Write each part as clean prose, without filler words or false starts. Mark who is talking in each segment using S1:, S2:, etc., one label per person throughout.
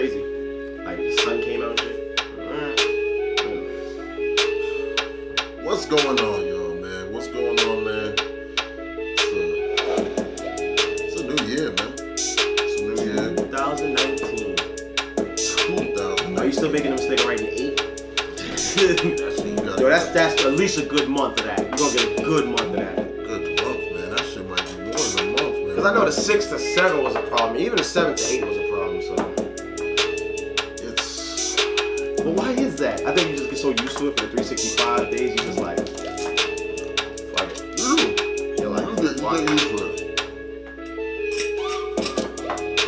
S1: crazy. Like the sun came out and shit.
S2: What's going on, y'all, man? What's going on, man? It's a new year, man. It's a new year.
S1: 2019.
S2: 2019.
S1: Are you still making a mistake of writing 8?
S2: Yo,
S1: that's at least a good month of that. You're gonna get a good month of that.
S2: Good month, man. That shit might be more than a month, man.
S1: Because I know the 6 to 7 was a problem. Even the 7 to 8 was a problem, so.
S2: It's...
S1: But why is that? I think you just get so used to it for the 365 days, you just like, fuck it. You're like,
S2: you get used to it.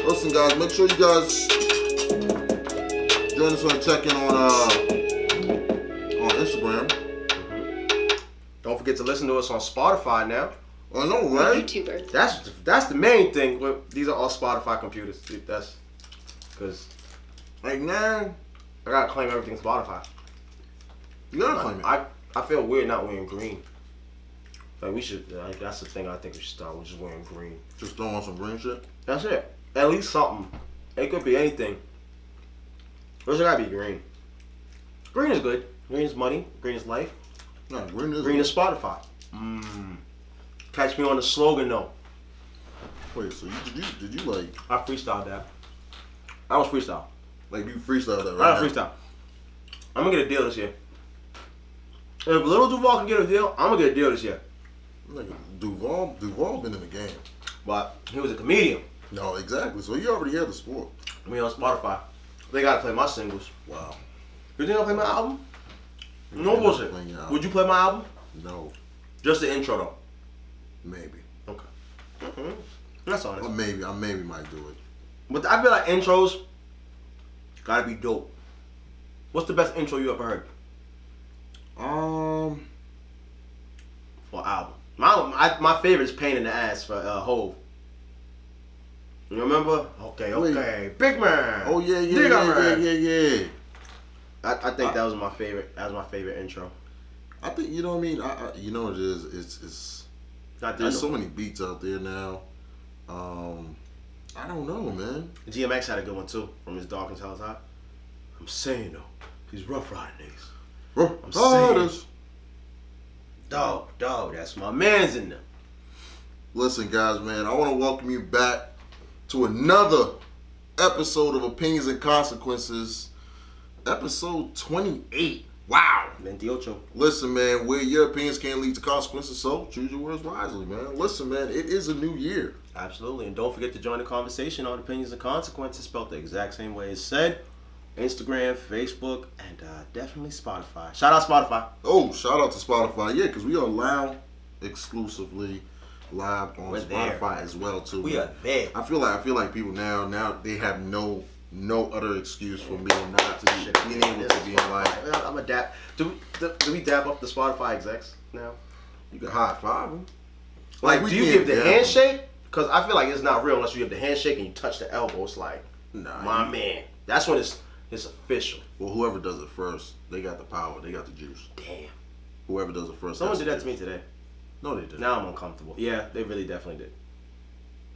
S2: Listen, guys, make sure you guys join us on check-in on Instagram.
S1: Don't forget to listen to us on Spotify now.
S2: I know, right?
S3: YouTubers.
S1: That's the main thing. These are all Spotify computers. That's because
S2: Like now,
S1: I gotta claim everything Spotify.
S2: you gotta claim it.
S1: I feel weird not wearing green. Like we should. That's the thing I think we should start with, just wearing green.
S2: Just throwing on some green shit.
S1: That's it. At least something. It could be anything. But it gotta be green. Green is good. Green is money. Green is life.
S2: No, green is.
S1: Green is Spotify. Catch me on the slogan though.
S2: Wait, so did you like?
S1: I freestyled that. I was freestyle.
S2: Like you freestyle that
S1: I
S2: right
S1: was freestyle. I'm gonna get a deal this year. If Little Duval can get a deal, I'm gonna get a deal this year.
S2: Like Duval been in the game.
S1: But he was a comedian.
S2: No, exactly. So you already had the sport.
S1: I mean on Spotify. They gotta play my singles.
S2: Wow.
S1: You think I'll play my album? No bullshit. Would you play my album?
S2: No.
S1: Just the intro though.
S2: Maybe.
S1: Okay. That's honest.
S2: Or maybe I might do it.
S1: But I feel like intros gotta be dope. What's the best intro you ever heard? For album. My favorite is Pain in the Ass for Hove. You remember? Okay. Big man.
S2: Oh yeah.
S1: I think that was my favorite. That was my favorite intro.
S2: I think you know what I mean. You know what it is. There's so many beats out there now. I don't know, man.
S1: GMX had a good one too from his Dark and Hell's Hot. I'm saying though, he's rough riding niggas. I'm saying, dog, that's my man's in there.
S2: Listen, guys, man, I want to welcome you back to another episode of Opinions and Consequences, episode 28. Wow.
S1: 28.
S2: Listen, man, where your opinions can't lead to consequences, so choose your words wisely, man. Listen, man, it is a new year.
S1: Absolutely, and don't forget to join the conversation on Opinions and Consequences, spelled the exact same way as said. Instagram, Facebook, and definitely Spotify. Shout out Spotify.
S2: Oh, shout out to Spotify. Yeah, because we are now exclusively live on Spotify as well too.
S1: We are there.
S2: I feel like people now they have no other excuse for me not to being able to be in live.
S1: I'm a dap. Do we dap up the Spotify execs now?
S2: You can high five them.
S1: Like do you give the handshake? Because I feel like it's not real unless you give the handshake and you touch the elbow. It's like, nah, my man. That's when it's official.
S2: Well, whoever does it first, they got the power. They got the juice.
S1: Damn.
S2: Whoever does it first.
S1: Someone did that to me today.
S2: No, they did.
S1: Now I'm uncomfortable. Yeah, they really definitely did.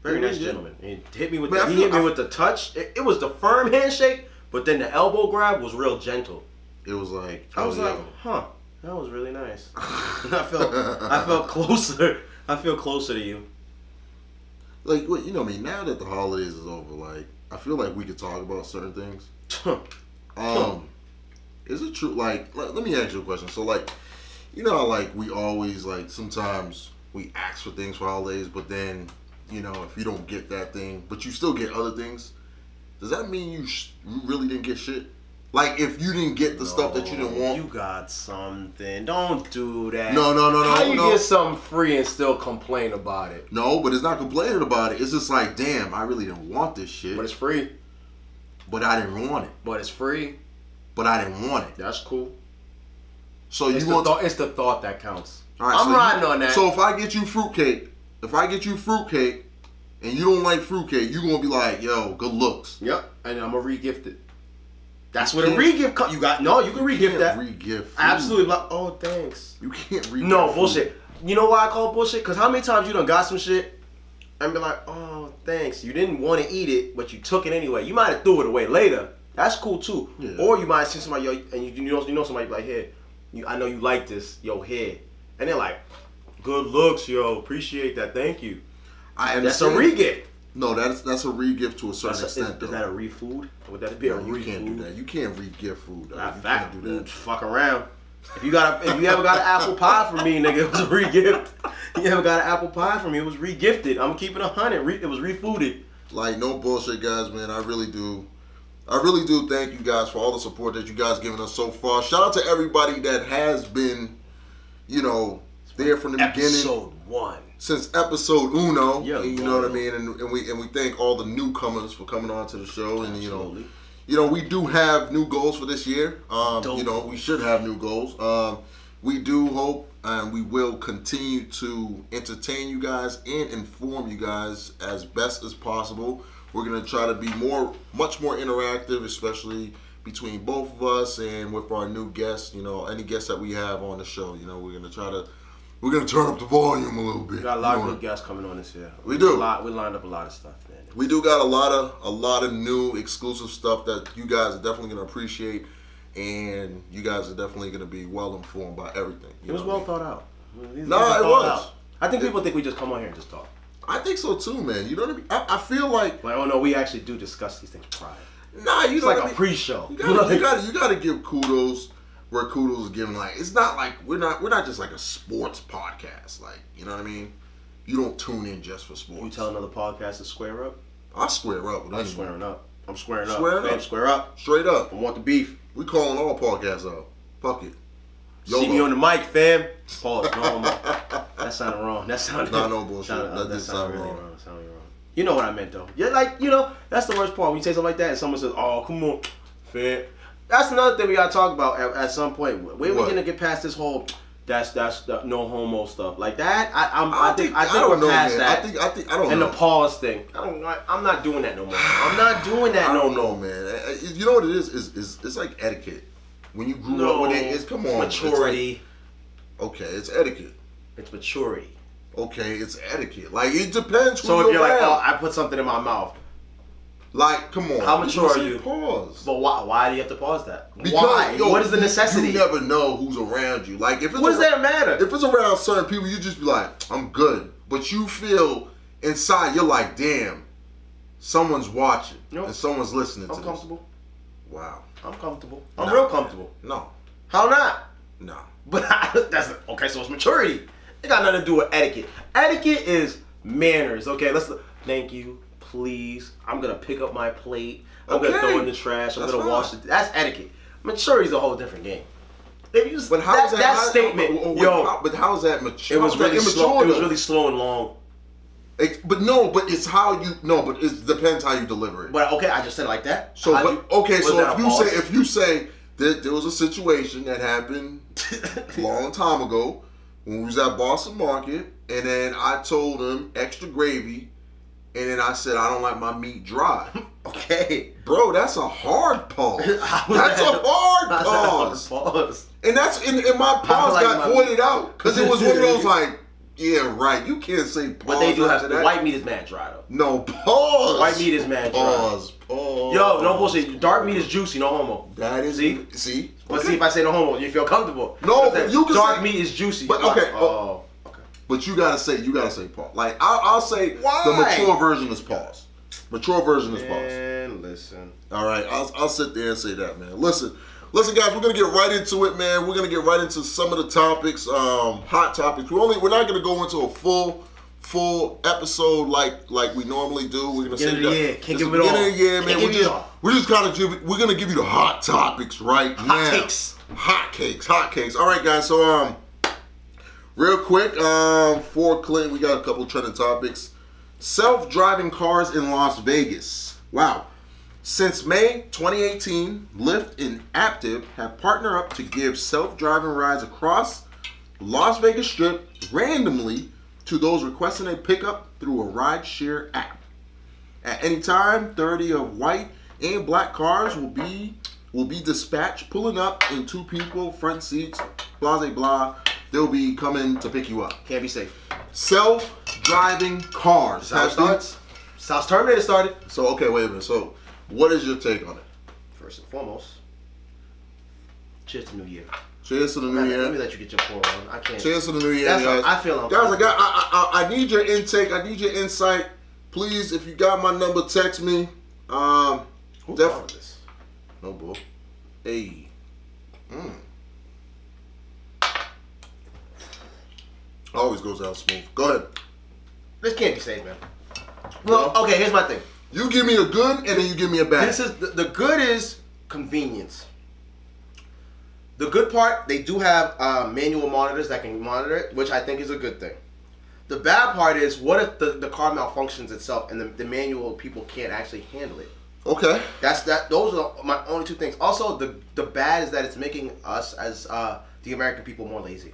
S1: Very nice gentleman. He hit me with with the touch. It was the firm handshake, but then the elbow grab was real gentle.
S2: It was like
S1: I was like, huh, that was really nice. I felt closer. I feel closer to you.
S2: Like, what you know, me now that the holidays is over, like I feel like we could talk about certain things. Is it true? Like, let me ask you a question. So, like, you know how, like, we always, like, sometimes we ask for things for holidays, but then, you know, if you don't get that thing, but you still get other things, does that mean you really didn't get shit? Like, if you didn't get the stuff that you didn't want.
S1: You got something. Don't do that.
S2: No.
S1: How you get something free and still complain about it?
S2: No, but it's not complaining about it. It's just like, damn, I really didn't want this shit.
S1: But it's free.
S2: But I didn't want it.
S1: But it's free.
S2: But I didn't want it.
S1: That's cool.
S2: So
S1: it's
S2: you want
S1: it's the thought that counts.
S2: All right,
S1: I'm riding on that.
S2: So if I get you fruitcake, and you don't like fruitcake, you're gonna be like, yo, good looks.
S1: Yep. And I'm gonna re-gift it. That's what a re-gift comes. You can re-gift that.
S2: Re-gift food.
S1: Absolutely. Like, oh, thanks.
S2: You can't re-gift
S1: No,
S2: food.
S1: bullshit. You know why I call it bullshit? Because how many times you done got some shit and be like, oh, thanks. You didn't want to eat it, but you took it anyway. You might have threw it away later. That's cool too. Yeah. Or you might have seen somebody, yo, and you know somebody like, here, I know you like this, yo, here. And they're like, good looks, yo, appreciate that, thank you. That's a re-gift.
S2: No, that's a re-gift to a certain extent.
S1: Is that a re-food? Would that be a re-food?
S2: You can't do that. You can't re-gift food.
S1: You can't do that. Fuck around. If you ever got an apple pie from me, nigga, it was a re-gift. You ever got an apple pie from me, it was re-gifted. I'm keeping 100. It was re-fooded.
S2: Like, no bullshit, guys, man. I really do thank you guys for all the support that you guys given us so far. Shout out to everybody that has been, there from the beginning.
S1: Episode 1.
S2: Since episode uno, you know what I mean, and we thank all the newcomers for coming on to the show, and we do have new goals for this year. We should have new goals. We do hope, and we will continue to entertain you guys and inform you guys as best as possible. We're gonna try to be much more interactive, especially between both of us and with our new guests. Any guests that we have on the show. We're gonna turn up the volume a little bit.
S1: We got a lot of good guests coming on this year.
S2: We do.
S1: We lined up a lot of stuff, man.
S2: We do got a lot of new exclusive stuff that you guys are definitely gonna appreciate, and you guys are definitely gonna be well informed by everything.
S1: It was well thought out.
S2: It was.
S1: I think people think we just come on here and just talk.
S2: I think so too, man. You know what I mean? I feel like
S1: oh no, we actually do discuss these things prior.
S2: Nah,
S1: it's like a pre-show.
S2: You gotta give kudos where kudos is given. Like, it's not like we're not just like a sports podcast. Like, you know what I mean? You don't tune in just for sports.
S1: You tell another podcast to square up?
S2: I'll square up with anyone.
S1: Squaring up. I'm squaring up.
S2: Square up. Straight up.
S1: I want the beef.
S2: We calling all podcasts out. Fuck it.
S1: See me on the mic, fam. Pause. No, that sounded wrong. That sounded.
S2: No bullshit. That did sound
S1: really
S2: wrong.
S1: Sounded wrong. You know what I meant though. Yeah, that's the worst part when you say something like that and someone says, "Oh, come on, fam." That's another thing we gotta talk about at some point. When are we gonna get past this whole that's no homo stuff like that? I think we're past that. I don't know. And the pause thing. I'm not doing that no more. I'm not doing that.
S2: I don't know, man. You know what it is? It's like etiquette. When you grew up with it, come on.
S1: Maturity.
S2: Okay, it's etiquette.
S1: It's maturity.
S2: Okay, it's etiquette. Like, it depends.
S1: So if you're like, oh, I put something in my mouth.
S2: Like, come on.
S1: How mature are you?
S2: Pause.
S1: But why do you have to pause that?
S2: Because,
S1: why? What is the necessity?
S2: You never know who's around you. Like, if it's
S1: what does that matter?
S2: If it's around certain people, you just be like, I'm good. But you feel inside, you're like, damn, someone's watching and someone's listening to this.
S1: I'm comfortable.
S2: Wow.
S1: I'm comfortable. I'm real comfortable.
S2: No.
S1: How not?
S2: No.
S1: But that's okay. So it's maturity. It got nothing to do with etiquette. Etiquette is manners. Okay, thank you, please. I'm gonna pick up my plate. I'm gonna throw in the trash. I'm gonna wash it. That's etiquette. Maturity is a whole different game.
S2: But how is
S1: that statement?
S2: But how is that mature?
S1: It was really slow. It was really slow and long.
S2: But it's how you but it depends how you deliver it.
S1: But okay, I just said it like that.
S2: So if you say that there was a situation that happened a long time ago when we was at Boston Market, and then I told him extra gravy, and then I said I don't like my meat dry.
S1: Okay,
S2: bro, that's a hard pause. That's a hard pause. And my pause got voided out because it was one of those like. Yeah, right. You can't say pause.
S1: But they do have the white meat is mad dry though.
S2: No, pause.
S1: White meat is mad dry.
S2: Pause.
S1: Yo, no bullshit. Dark meat is juicy, no homo.
S2: That is see.
S1: But see if I say no homo, you feel comfortable.
S2: No, but you can
S1: dark meat is juicy.
S2: But okay. Okay. But you gotta say pause. Like I'll say the mature version is pause. Mature version is pause.
S1: And listen.
S2: All right, I'll sit there and say that, man. Listen, guys, we're gonna get right into it, man. We're gonna get right into some of the topics, hot topics. We're not gonna go into a full episode like we normally do. We're gonna say
S1: the year. Can't give it all.
S2: Beginning of the year, man. We're gonna give you the hot topics right now. Hot cakes. All right, guys. So real quick, for Clint, we got a couple trending topics. Self-driving cars in Las Vegas. Wow. Since May 2018, Lyft and Aptiv have partnered up to give self-driving rides across Las Vegas Strip randomly to those requesting a pickup through a ride-share app. At any time, 30 of white and black cars will be dispatched, pulling up in two people, front seats, blah, blah, blah. They'll be coming to pick you up.
S1: Can't be safe.
S2: Self-driving cars.
S1: How it starts? South Terminator started.
S2: So, okay, wait a minute. So, what is your take on it?
S1: First and foremost, cheers to New Year.
S2: Cheers to the New Year.
S1: Let me let you get your pour on. I can't.
S2: Cheers to the New Year,
S1: That's
S2: guys.
S1: I feel
S2: guys, I need your intake. I need your insight. Please, if you got my number, text me.
S1: Who's calling this?
S2: No bull. Hey. Always goes out smooth. Go ahead.
S1: This can't be safe, man. Well, okay, here's my thing.
S2: You give me a good, and then you give me a bad.
S1: This is the good is convenience. The good part, they do have manual monitors that can monitor it, which I think is a good thing. The bad part is, what if the car malfunctions itself and the manual people can't actually handle it?
S2: Okay.
S1: Those are my only two things. Also, the bad is that it's making us as the American people more lazy.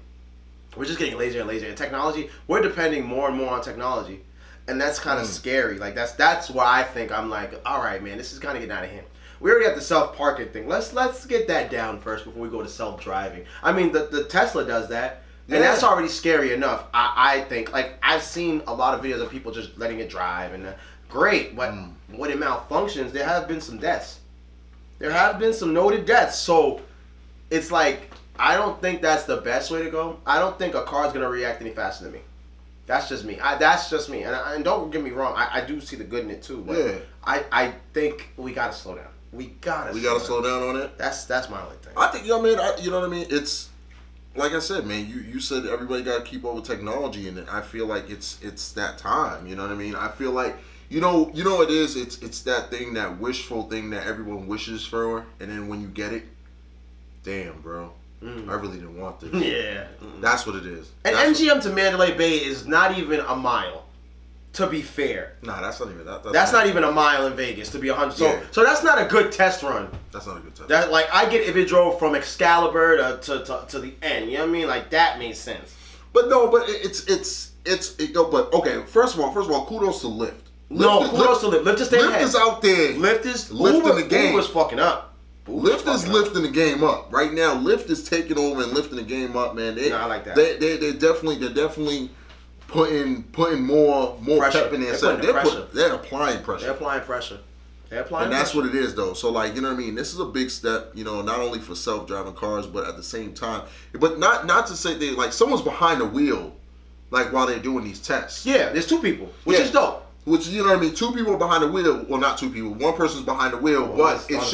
S1: We're just getting lazier and lazier. And technology, we're depending more and more on technology, and that's kind of scary. Like that's where I think I'm like, all right, man, this is kind of getting out of hand. We already got the self-parking thing. Let's get that down first before we go to self-driving. I mean, the Tesla does that, and that's already scary enough. I think. Like, I've seen a lot of videos of people just letting it drive, and great, but when it malfunctions, there have been some deaths. There have been some noted deaths. So it's like, I don't think that's the best way to go. I don't think a car's gonna react any faster than me. That's just me. That's just me. And don't get me wrong. I do see the good in it too. But
S2: yeah.
S1: I think we gotta slow down. We gotta
S2: slow down on it.
S1: That's my only thing.
S2: I think, you know what I mean. You know what I mean. It's like I said, man. You said everybody got to keep up with technology, and I feel like it's that time. You know what I mean. I feel like you know it is. It's that thing, that wishful thing that everyone wishes for, and then when you get it, damn, bro. I really didn't want this.
S1: Yeah.
S2: That's what it is.
S1: And MGM to Mandalay Bay is not even a mile. To be fair.
S2: Nah, that's not even that.
S1: That's not even a mile in Vegas, to be 100.
S2: Yeah.
S1: So that's not a good test run.
S2: That's not a good test.
S1: That, like, I get if it drove from Excalibur to the end. You know what I mean? Like, that makes sense.
S2: But no, but but okay. First of all, kudos to Lyft.
S1: Kudos to Lyft. Lyft is staying ahead.
S2: Lyft is out there.
S1: Lyft is
S2: lifting the game.
S1: Uber's fucking up.
S2: Lyft is lifting the game up right now. Lyft is taking over and lifting the game up, man.
S1: I like that.
S2: They're definitely putting more
S1: pressure.
S2: pep in there. They're applying pressure.
S1: They're applying pressure.
S2: And that's what it is, though. So, like, you know what I mean? This is a big step, you know, not only for self-driving cars, but at the same time, but not to say they, like, someone's behind the wheel, like, while they're doing these tests.
S1: Yeah, there's two people, which is dope.
S2: Which, you know what I mean? Two people behind the wheel. Well, not two people. One person's behind the wheel, but it's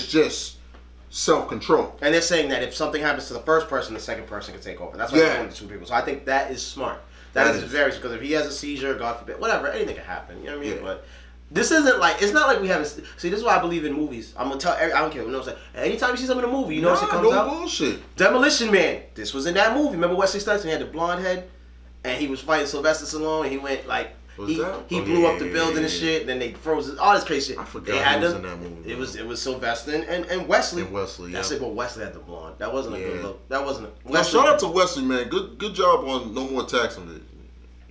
S2: just self-control.
S1: And they're saying that if something happens to the first person, the second person can take over. That's why they're doing the two people. So I think that is smart. That is very, because if he has a seizure, God forbid, whatever, anything can happen. You know what I mean? Yeah. But this isn't like, it's not like we haven't. See, this is why I believe in movies. I'm gonna tell. I don't care. You know what I'm saying? Anytime you see something in a movie, you know what comes out.
S2: Bullshit.
S1: Demolition Man. This was in that movie. Remember Wesley Snipes? He had the blonde head, and he was fighting Sylvester Stallone, and he went like. He blew up the building and shit, and then they froze all this crazy shit.
S2: I forgot he was in that movie.
S1: It was Sylvester and Wesley.
S2: And Wesley,
S1: That's it, but Wesley had the blonde. That wasn't a good look. That wasn't a
S2: Shout out to Wesley, man. Good job on No More Taxing.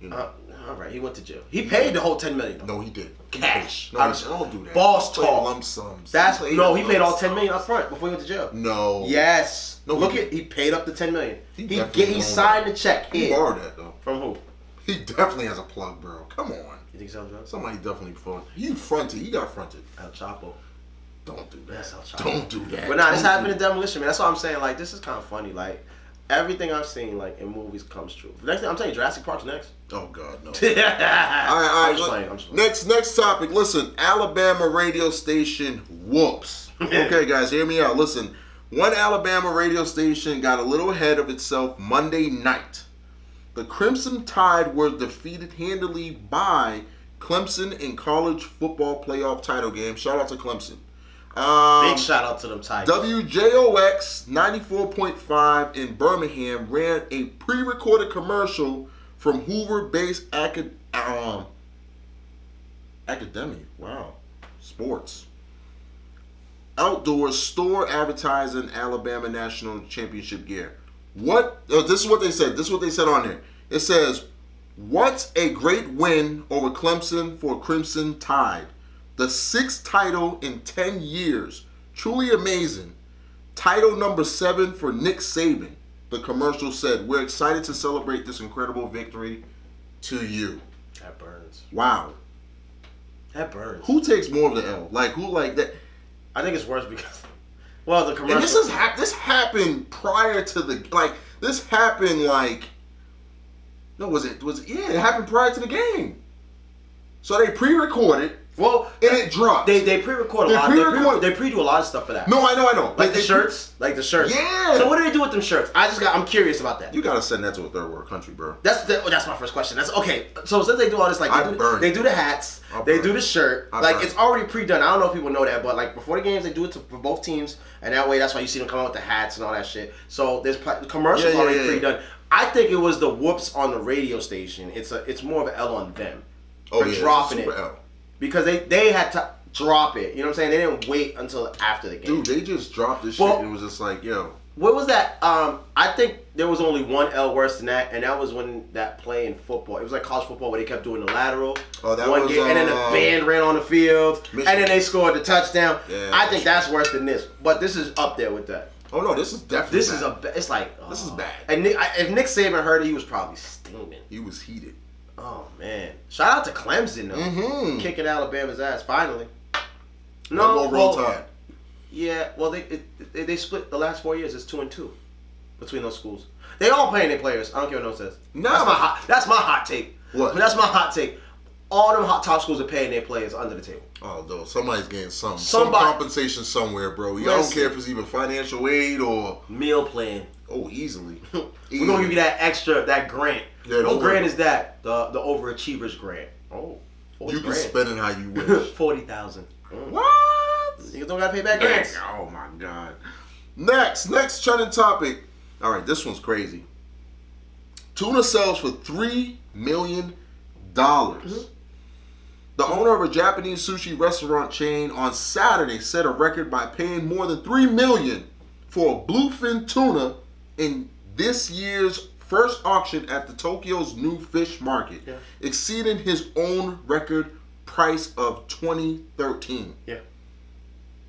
S2: You know.
S1: All right, he went to jail. He paid the whole $10 million.
S2: No, he did.
S1: Cash.
S2: No, don't do that.
S1: Boss talk.
S2: Lump sums.
S1: He paid all $10 million up front before he went to jail.
S2: No.
S1: Yes.
S2: No.
S1: He paid up the $10 million. He signed the check.
S2: He borrowed that though.
S1: From who?
S2: He definitely has a plug, bro. Come on.
S1: You think so, John?
S2: Somebody definitely fronted. You fronted. He got fronted.
S1: El Chapo.
S2: Don't do that.
S1: That's El Chapo.
S2: Don't do that.
S1: But nah, this happened in Demolition Man. That's what I'm saying. Like, this is kind of funny. Like, everything I've seen, like, in movies comes true. Next thing, I'm telling you, Jurassic Park's next.
S2: Oh, God, no.
S1: All right.
S2: I'm just playing. Next topic. Listen, Alabama radio station whoops. Okay, guys, hear me out. Listen, one Alabama radio station got a little ahead of itself Monday night. The Crimson Tide were defeated handily by Clemson in college football playoff title game. Shout out to Clemson.
S1: Big shout out to them Tigers.
S2: WJOX 94.5 in Birmingham ran a pre-recorded commercial from Hoover-based Academy. Wow. Sports. Outdoor store advertising Alabama National Championship gear. This is what they said. This is what they said on there. It says, "What a great win over Clemson for Crimson Tide. The 6th title in 10 years. Truly amazing. Title number 7 for Nick Saban." The commercial said, "We're excited to celebrate this incredible victory to you."
S1: That burns.
S2: Wow.
S1: That burns.
S2: Who takes more of the L? Like who like that?
S1: I think it's worse because, well, the commercial.
S2: And this happened prior to the This happened it happened prior to the game. So they pre-recorded.
S1: Well,
S2: and it dropped.
S1: They pre-record a lot. They pre-do a lot of stuff for that.
S2: No, I know.
S1: Like the shirts.
S2: Yeah.
S1: So what do they do with them shirts? I'm curious about that.
S2: You gotta send that to a third world country, bro.
S1: That's my first question. That's okay. So since they do all this, like they do the hats, they do the shirt, it's already pre-done. I don't know if people know that, but like before the games, they do it for both teams, and that way that's why you see them come out with the hats and all that shit. So there's commercials already pre-done. I think it was the whoops on the radio station. It's more of an L on them for dropping it. L. Because they had to drop it. You know what I'm saying? They didn't wait until after the game.
S2: Dude, they just dropped this shit and it was just like, yo.
S1: What was that? I think there was only one L worse than that, and that was when that play in football. It was like college football where they kept doing the lateral.
S2: Oh, that was
S1: game, and then the band ran on the field, Michigan. And then they scored the touchdown. Yeah, I think that's worse than this, but this is up there with that.
S2: Oh no, this is definitely
S1: bad. It's like
S2: this is bad.
S1: And if Nick Saban heard it, he was probably steaming.
S2: He was heated.
S1: Oh man! Shout out to Clemson though, kicking Alabama's ass finally.
S2: No, roll tide.
S1: Yeah, well they split the last 4 years. It's 2-2 between those schools. They all paying their players. I don't care what no one says.
S2: No,
S1: that's my hot take.
S2: What?
S1: That's my hot take. All them top schools are paying their players under the table.
S2: Oh no, somebody's getting some compensation somewhere, bro. I don't care if it's even financial aid or
S1: meal plan.
S2: Oh, easily.
S1: We're gonna give you that extra, that grant. Yeah, what grant is that? The overachievers grant. Oh,
S2: you can spend it how you wish.
S1: 40,000.
S2: What?
S1: You don't gotta pay back grants.
S2: Oh my god. Next trending topic. All right, this one's crazy. Tuna sells for $3 million. The owner of a Japanese sushi restaurant chain on Saturday set a record by paying more than $3 million for a bluefin tuna in this year's first auction at the Tokyo's new fish market, exceeding his own record price of 2013.
S1: Yeah,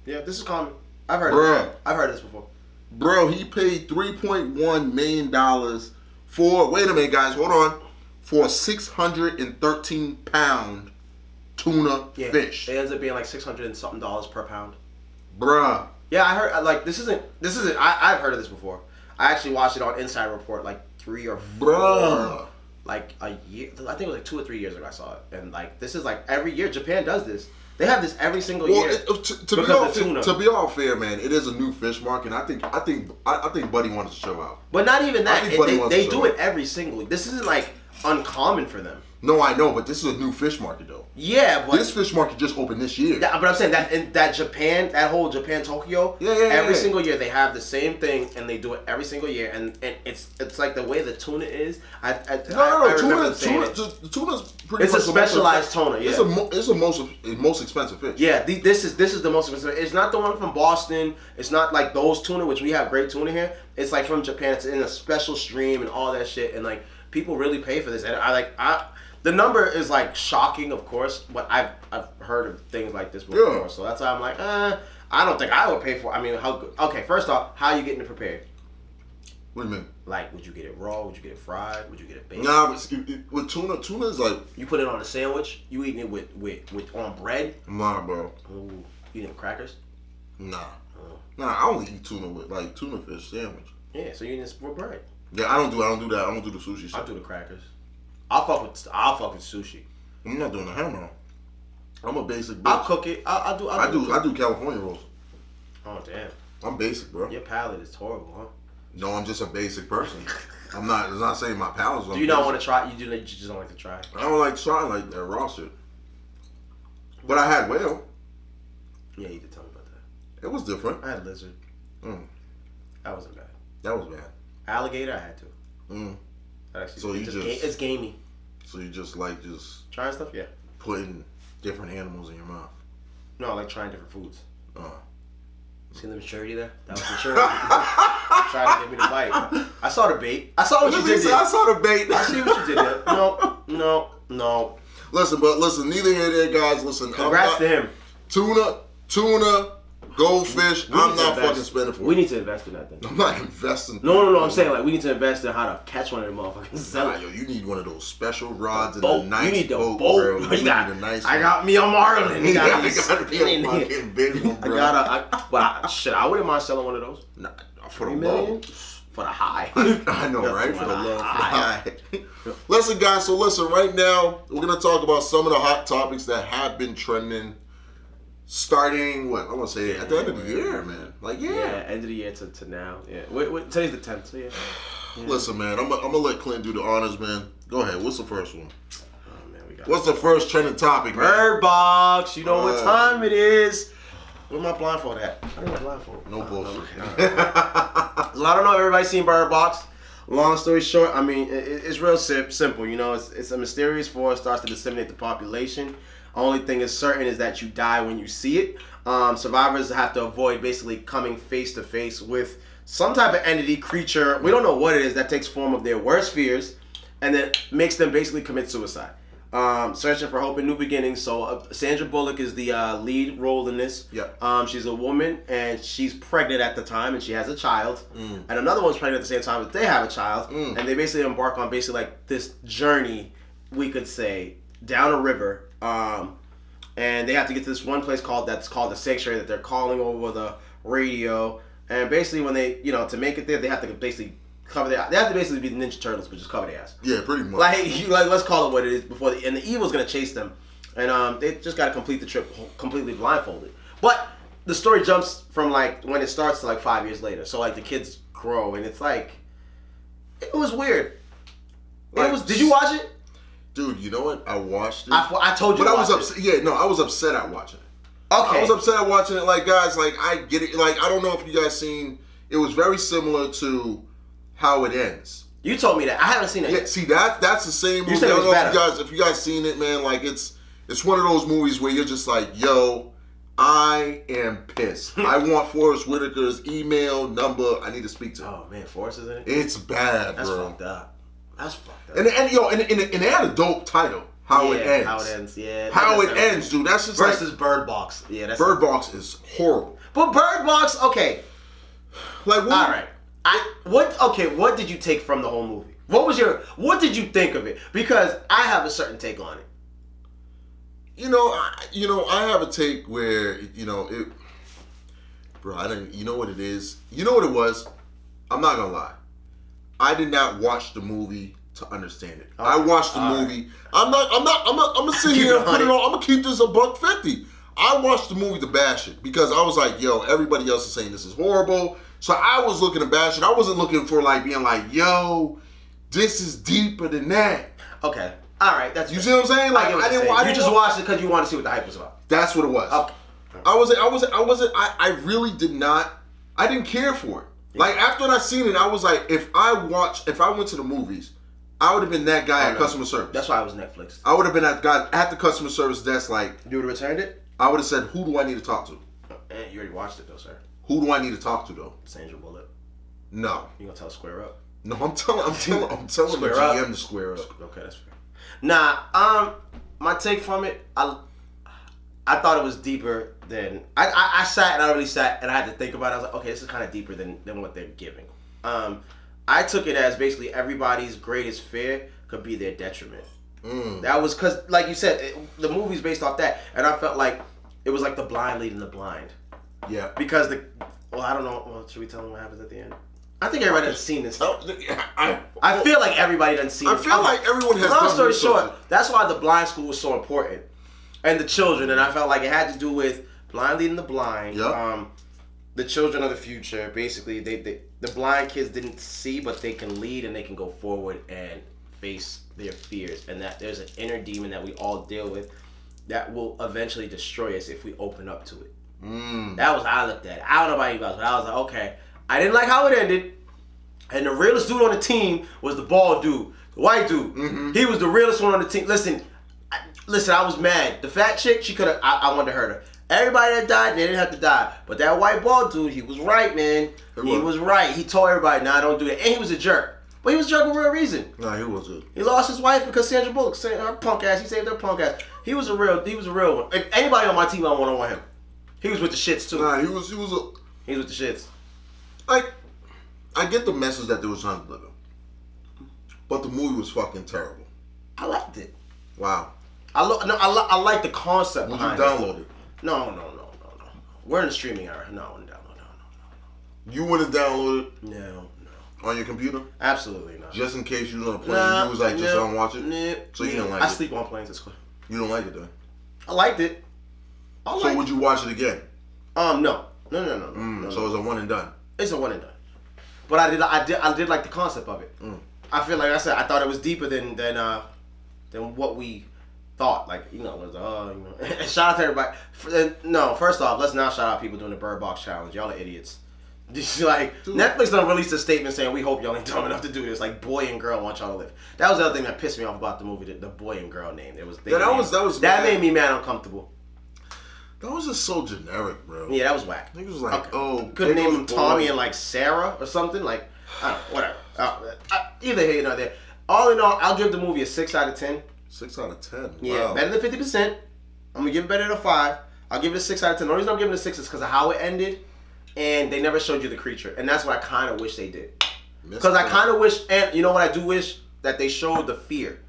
S1: this is common. I've heard this before.
S2: Bro, he paid $3.1 million for. Wait a minute, guys, hold on. For a 613-pound tuna fish.
S1: It ends up being like $600 and something per pound.
S2: Bruh.
S1: Yeah, I heard. Like this isn't. I've heard of this before. I actually watched it on Inside Report like 3 or 4. Like a year. I think it was like 2 or 3 years ago I saw it. And like this is like every year Japan does this. They have this every single year.
S2: To be all fair, man, it is a new fish market. I think Buddy wanted to show out.
S1: But not even that. They do it every single. This isn't like uncommon for them.
S2: No, I know, but this is a new fish market though.
S1: Yeah, but
S2: this fish market just opened this year.
S1: But I'm saying that Japan, that whole Japan Tokyo, every single year they have the same thing and they do it every single year, and it's like the way the tuna is.
S2: The tuna's pretty.
S1: It's a specialized tuna. Yeah,
S2: it's the most expensive fish.
S1: Yeah, this is the most expensive. It's not the one from Boston. It's not like those tuna, which we have great tuna here. It's like from Japan. It's in a special stream and all that shit, and like people really pay for this, and the number is like shocking, of course, but I've heard of things like this before, so that's why I'm like, I don't think I would pay for it. I mean, okay, first off, how are you getting it prepared?
S2: What do you mean?
S1: Like, would you get it raw? Would you get it fried? Would you get it baked?
S2: Nah, but with tuna is like...
S1: You put it on a sandwich? You eating it with on bread?
S2: Nah, bro.
S1: Ooh, you eating it with crackers?
S2: Nah. Nah, I only eat tuna with like tuna fish sandwich.
S1: Yeah, so you eating this with bread?
S2: Yeah, I don't do that. I don't do the sushi shit.
S1: I do the crackers. I'll fuck with sushi.
S2: I'm not doing the hammer. I'm a basic bitch.
S1: I'll cook it. I do
S2: California rolls.
S1: Oh damn.
S2: I'm basic, bro.
S1: Your palate is horrible, huh?
S2: No, I'm just a basic person. I'm not. It's not saying my palate's.
S1: Do you not want to try? You just don't like to try.
S2: I don't like trying like that raw shit. But I had whale.
S1: Yeah, you did tell me about that.
S2: It was different.
S1: I had lizard. That wasn't bad.
S2: That was bad.
S1: Alligator, I had to. Actually, so it's gamey.
S2: So you just like
S1: trying stuff, yeah.
S2: Putting different animals in your mouth.
S1: No, I like trying different foods. See the maturity there? That was maturity. Trying to get me to bite. I saw the bait. I saw what you did there.
S2: I saw the bait.
S1: I see what you did there. No.
S2: Listen, neither here nor there, guys. Listen.
S1: Congrats to him.
S2: Tuna, Goldfish, I'm not fucking spending for it.
S1: We need to invest in that then.
S2: I'm not investing.
S1: No. I'm saying like we need to invest in how to catch one of them motherfuckers. Sell it.
S2: Yo, you need one of those special rods and
S1: boat.
S2: a nice
S1: you need the
S2: boat.
S1: Bro.
S2: You need a nice
S1: I got me a Marlin.
S2: I got me a fucking big one, bro.
S1: I wouldn't mind selling one of those.
S2: Nah, for the low.
S1: For the high.
S2: I know, right? For the low, for the high. Listen, guys, right now, we're going to talk about some of the hot topics that have been trending starting, I want to say, at the end of the year, man. Like,
S1: yeah. End of the year to now. Yeah. Today's the 10th, so yeah.
S2: Listen, man, I'm going to let Clint do the honors, man. Go ahead. What's the first one?
S1: Oh, man, we got
S2: What's the first trending topic, man?
S1: Bird Box. You know what time it is. Where's my blindfold at? I don't have blindfold.
S2: No bullshit.
S1: I don't know. Everybody's seen Bird Box. Long story short, I mean, it's real simple. You know, it's a mysterious force starts to disseminate the population. Only thing is certain is that you die when you see it. Survivors have to avoid basically coming face to face with some type of entity, creature. We don't know what it is that takes form of their worst fears, and then makes them basically commit suicide. Searching for hope and new beginnings. So Sandra Bullock is the lead role in this.
S2: Yeah.
S1: She's a woman and she's pregnant at the time and she has a child. And another one's pregnant at the same time, but they have a child. And they basically embark on basically like this journey, we could say, down a river. And they have to get to this one place that's called the sanctuary that they're calling over the radio. And basically when they, to make it there, they have to basically they have to basically be the Ninja Turtles, but just cover their ass.
S2: Yeah, pretty much.
S1: Like let's call it what it is and the evil's gonna chase them, and they just gotta complete the trip completely blindfolded. But the story jumps from like when it starts to like 5 years later. So like the kids grow, and it's like it was weird. Like, did you watch it?
S2: Dude, you know what? I watched it.
S1: I told you,
S2: but I was upset. Yeah, no, I was upset at watching it.
S1: Okay,
S2: I was upset at watching it. Like guys, like I get it. Like I don't know if you guys seen. It was very similar to how it ends.
S1: You told me that. I haven't seen it.
S2: Yeah, see that's the same movie.
S1: You said it was better.
S2: If you guys seen it, man, like it's one of those movies where you're just like, yo, I am pissed. I want Forrest Whitaker's email number. I need to speak to him.
S1: Oh man, Forrest is in it.
S2: It's bad,
S1: That's
S2: bro.
S1: fucked up. That's fucked up.
S2: And they had a dope title. How it ends.
S1: How it ends. Yeah.
S2: How it ends, dude. That's just
S1: versus Bird Box. Yeah, that's
S2: Bird Box is horrible.
S1: But Bird Box, okay.
S2: Like what?
S1: All right. What did you take from the whole movie? What did you think of it? Because I have a certain take on it.
S2: I have a take where, bro, you know what it is? You know what it was? I'm not gonna lie. I did not watch the movie to understand it. I watched the movie. I'm gonna sit here and put it on. I'm gonna keep this $1.50. I watched the movie to bash it because I was like, yo, everybody else is saying this is horrible. So I was looking to bash it. I wasn't looking for like being like, yo, this is deeper than that.
S1: Okay. All right. That's
S2: you see what I'm saying? Like
S1: I didn't you just watched it because you wanted to see what the hype was about.
S2: That's what it was.
S1: Okay.
S2: I really did not. I didn't care for it. Yeah. Like after I seen it, I was like, if I went to the movies, I would have been that guy at customer service.
S1: That's why it was Netflix.
S2: I would have been that guy at the customer service desk. Like
S1: you would have returned it.
S2: I would have said, who do I need to talk to?
S1: You already watched it though, sir.
S2: Who do I need to talk to though?
S1: Sandra Bullock.
S2: No.
S1: You gonna tell her square up?
S2: No, I'm telling the GM to square up.
S1: Okay, that's fair. Nah, my take from it, I thought it was deeper than I sat and I really sat and I had to think about it. I was like, okay, this is kind of deeper than what they're giving. I took it as basically everybody's greatest fear could be their detriment. That was because, like you said, the movie's based off that, and I felt like it was like the blind leading the blind.
S2: Yeah.
S1: Because I don't know. Well, should we tell them what happens at the end? I think everybody has seen this. I feel like everybody doesn't see it.
S2: I feel like everyone has.
S1: Long story short, that's why the blind school was so important, and the children, and I felt like it had to do with blind leading the blind.
S2: Yep.
S1: The children of the future. Basically, the blind kids didn't see, but they can lead and they can go forward and face their fears, and that there's an inner demon that we all deal with that will eventually destroy us if we open up to it. That was how I looked at it. I don't know about you guys, but I was like, okay. I didn't like how it ended, and the realest dude on the team was the bald dude, the white dude. Mm-hmm. He was the realest one on the team. Listen, I was mad. The fat chick, she could have. I wanted to hurt her. Everybody that died, they didn't have to die. But that white bald dude, he was right, man. He was right. He told everybody, nah, don't do that. And he was a jerk. But he was a jerk for a real reason.
S2: Nah, he wasn't.
S1: He lost his wife because Sandra Bullock saved her punk ass. He saved her punk ass. He was a real one. If anybody on my team, I want him. He was with the shits too.
S2: Nah, he was
S1: with the shits.
S2: Like, I get the message that they was trying to deliver, but the movie was fucking terrible.
S1: I liked it.
S2: Wow.
S1: I like the concept behind it.
S2: Would you download it?
S1: No. We're in the streaming era. No, I wouldn't download. No.
S2: You wouldn't download it?
S1: No.
S2: On your computer?
S1: Absolutely not.
S2: Just in case you was on a plane and you was like, just don't watch it? So you didn't like it?
S1: I sleep on planes. It's cool.
S2: You don't like it then?
S1: I liked it.
S2: So would you watch it again?
S1: No.
S2: So it's a one and done.
S1: It's a one and done. But I did like the concept of it. I feel like I said I thought it was deeper than what we thought. Like, you know, it was shout out to everybody. No, first off, let's not shout out people doing the Bird Box challenge. Y'all are idiots. Just like, dude. Netflix done released a statement saying we hope y'all ain't dumb enough to do this. Like, boy and girl want y'all to live. That was the other thing that pissed me off about the movie. The boy and girl name. That made me mad uncomfortable.
S2: That was just so generic, bro.
S1: Yeah, that was whack.
S2: Niggas was like,
S1: couldn't name him Tommy and like Sarah or something. Like, I don't know, whatever. Either here or there. All in all, I'll give the movie a 6 out of 10.
S2: 6 out of 10.
S1: Yeah,
S2: wow.
S1: Better than 50%. I'm gonna give it better than a 5. I'll give it a 6 out of 10. The only reason I'm giving it a 6 is because of how it ended, and they never showed you the creature, and that's what I kind of wish they did. Because I kind of wish, and you know what I do wish that they showed the fear.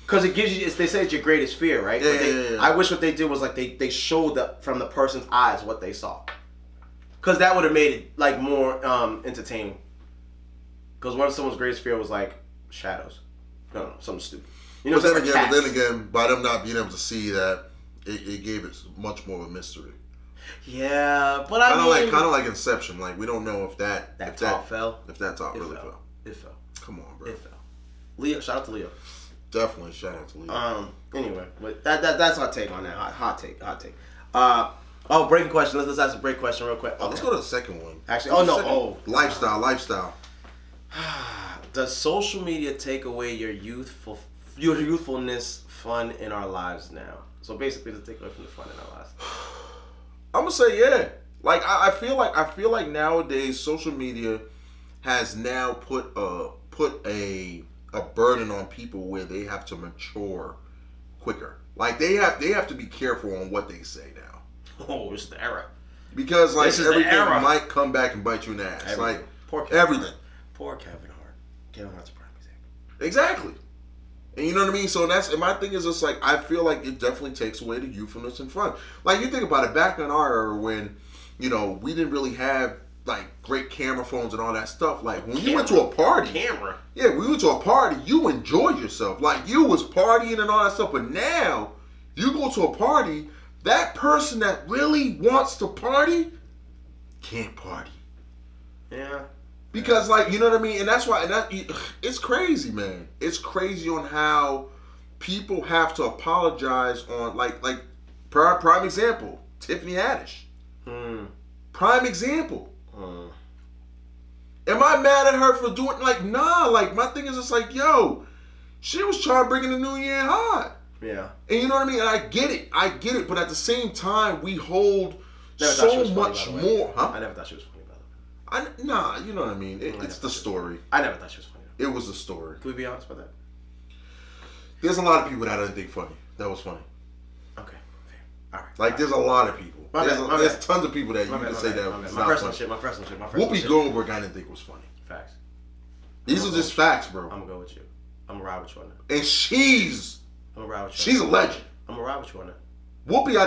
S1: Because it gives you, they say it's your greatest fear, right?
S2: Yeah.
S1: I wish what they did was like they showed from the person's eyes what they saw. Because that would have made it like more entertaining. Because what if someone's greatest fear was like shadows? No, something stupid. You know,
S2: but then again, by them not being able to see that, it gave it much more of a mystery.
S1: Yeah, but I mean,
S2: kind of like Inception. Like, we don't know if that
S1: top fell.
S2: If that top really fell.
S1: It fell.
S2: Come on, bro.
S1: It fell. Leo, shout out to Leo.
S2: Definitely shout out to Leo.
S1: Anyway, but that's our take on that. Hot take. Breaking question. Let's ask a break question real quick. Okay.
S2: Let's go to the second one.
S1: Actually,
S2: Lifestyle.
S1: Does social media take away your youthfulness, fun in our lives now? So basically, does it take away from the fun in our lives?
S2: I'm gonna say yeah. Like I feel like nowadays social media has now put a burden on people where they have to mature quicker. Like they have to be careful on what they say now.
S1: Oh, it's the era.
S2: Because like everything might come back and bite you in the ass.
S1: Everything.
S2: Like
S1: Poor
S2: everything.
S1: Poor Kevin Hart. Kevin Hart's a prime example.
S2: Exactly. And you know what I mean? So and my thing is just like, I feel like it definitely takes away the youthfulness and fun. Like, you think about it, back in our era when, you know, we didn't really have like great camera phones and all that stuff. Like, when you went to a party. Yeah, we went to a party, you enjoyed yourself. Like, you was partying and all that stuff. But now, you go to a party, that person that really wants to party can't party.
S1: Yeah.
S2: Because, like, you know what I mean? And that's why, it's crazy, man. It's crazy on how people have to apologize on, like prime example, Tiffany Haddish. Prime example. Am I mad at her for doing, like, nah. Like, my thing is just like, yo, she was trying to bring in the new year hot.
S1: Yeah.
S2: And you know what I mean? And I get it. But at the same time, we hold so much more. Huh?
S1: I never thought she was funny.
S2: Nah, you know what I mean. It's the story.
S1: I never thought she was funny.
S2: It was the story.
S1: Can we be honest about that?
S2: There's a lot of people that I didn't think funny. That was funny.
S1: Okay, fair. All right.
S2: Like, there's a lot of people. There's tons of people that you can say that was not funny.
S1: My personal shit.
S2: Whoopi Goldberg, I didn't think was funny.
S1: Facts.
S2: These are just facts, bro.
S1: I'm gonna go with you. I'm gonna ride with you on that.
S2: And she's
S1: a legend. I'm gonna ride with you on that.
S2: Whoopi, I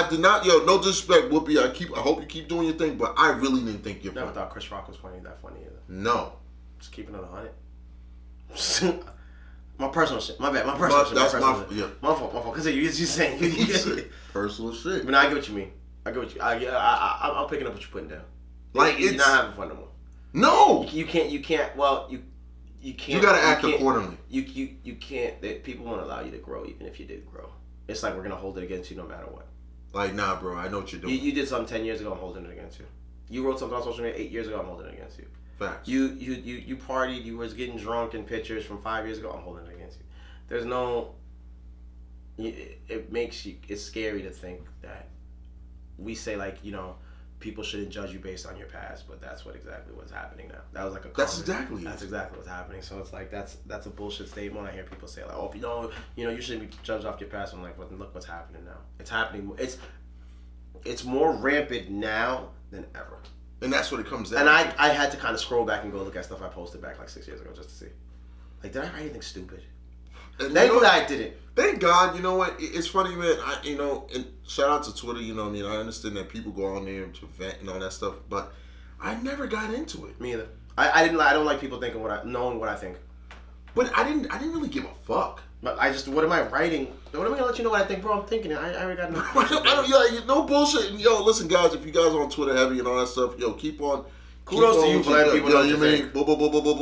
S2: did not, yo, no disrespect, Whoopi. I hope you keep doing your thing, but I really didn't think you're funny.
S1: Never thought Chris Rock was that funny either.
S2: No.
S1: Just keeping it 100. My personal shit. My bad. My personal shit. My fault. Because you're saying
S2: personal shit.
S1: But no, I get what you mean. I'm picking up what you're putting down.
S2: Like,
S1: you're not having fun no more.
S2: No.
S1: You can't. Well, you can't.
S2: You gotta act accordingly.
S1: You can't. People won't allow you to grow, even if you did grow. It's like we're gonna hold it against you no matter what.
S2: Like, nah, bro, I know what you're doing.
S1: You did something 10 years ago, I'm holding it against you. You wrote something on social media 8 years ago, I'm holding it against you.
S2: Facts.
S1: You partied, you was getting drunk in pictures from 5 years ago, I'm holding it against you. There's no. It's scary to think that we say, like, you know, people shouldn't judge you based on your past, but that's exactly what's happening now. That was like a comment. That's exactly what's happening. So it's like that's a bullshit statement. I hear people say like, oh, if you know, you shouldn't be judged off your past. I'm like, well, look what's happening now. It's happening. it's more rampant now than ever.
S2: And that's what it comes down
S1: and
S2: to.
S1: I had to kind of scroll back and go look at stuff I posted back like 6 years ago just to see. Like, did I write anything stupid?
S2: And
S1: Thankfully, I didn't.
S2: Thank God. You know what? It's funny, man. And shout out to Twitter. You know what I mean? I understand that people go on there to vent and all that stuff, but I never got into it.
S1: Me either. I don't like people thinking knowing what I think.
S2: But I didn't really give a fuck.
S1: But what am I writing? What am I gonna let you know what I think, bro? I'm thinking it. I already got no.
S2: No bullshit. And, yo, listen, guys. If you guys are on Twitter heavy and all that stuff, yo, keep on.
S1: Kudos to you for letting people know what you
S2: think.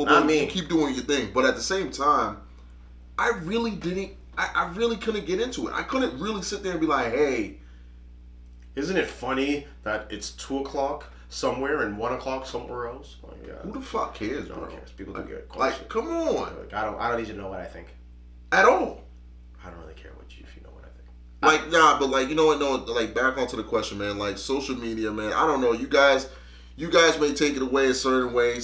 S1: Not me.
S2: Keep doing your thing. But at the same time, I really didn't. I really couldn't get into it. I couldn't really sit there and be like, hey.
S1: Isn't it funny that it's 2 o'clock somewhere and 1 o'clock somewhere else? Oh, yeah.
S2: Who the fuck cares, bro?
S1: No one cares. People do get caught.
S2: Like, come on.
S1: Like, I don't need you to know what I think.
S2: At all.
S1: I don't really care if you know what I think.
S2: Like, nah, but like, you know what? No, like, back onto the question, man. Like, social media, man. I don't know. You guys may take it away a certain way.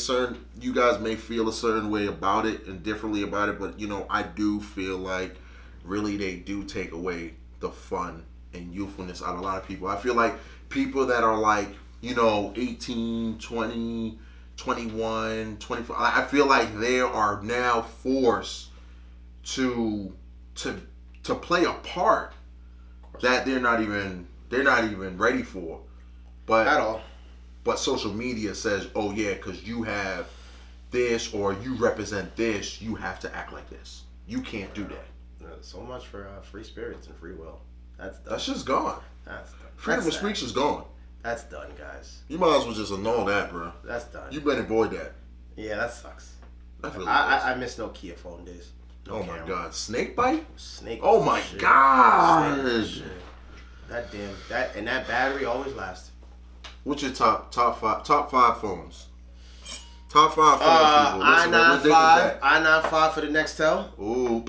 S2: You guys may feel a certain way about it and differently about it. But, you know, I do feel like really they do take away the fun and youthfulness out of a lot of people. I feel like people that are like, you know, 18, 20, 21, 24, I feel like they are now forced to play a part that they're not even ready for. But
S1: at all.
S2: But social media says, oh yeah, because you have this or you represent this, you have to act like this. You can't do that.
S1: So much for free spirits and free will.
S2: That's just gone.
S1: That's done.
S2: Freedom of speech is gone.
S1: That's done, guys.
S2: You might as well just annul that, bro.
S1: That's done.
S2: You better avoid that.
S1: Yeah, that sucks.
S2: I
S1: miss Nokia phone days.
S2: No camera. My God, snake bite?
S1: Snake.
S2: Oh my God.
S1: That battery always lasts.
S2: What's your top five phones? Top 5 phones, people.
S1: I-95 for the Nextel.
S2: Ooh,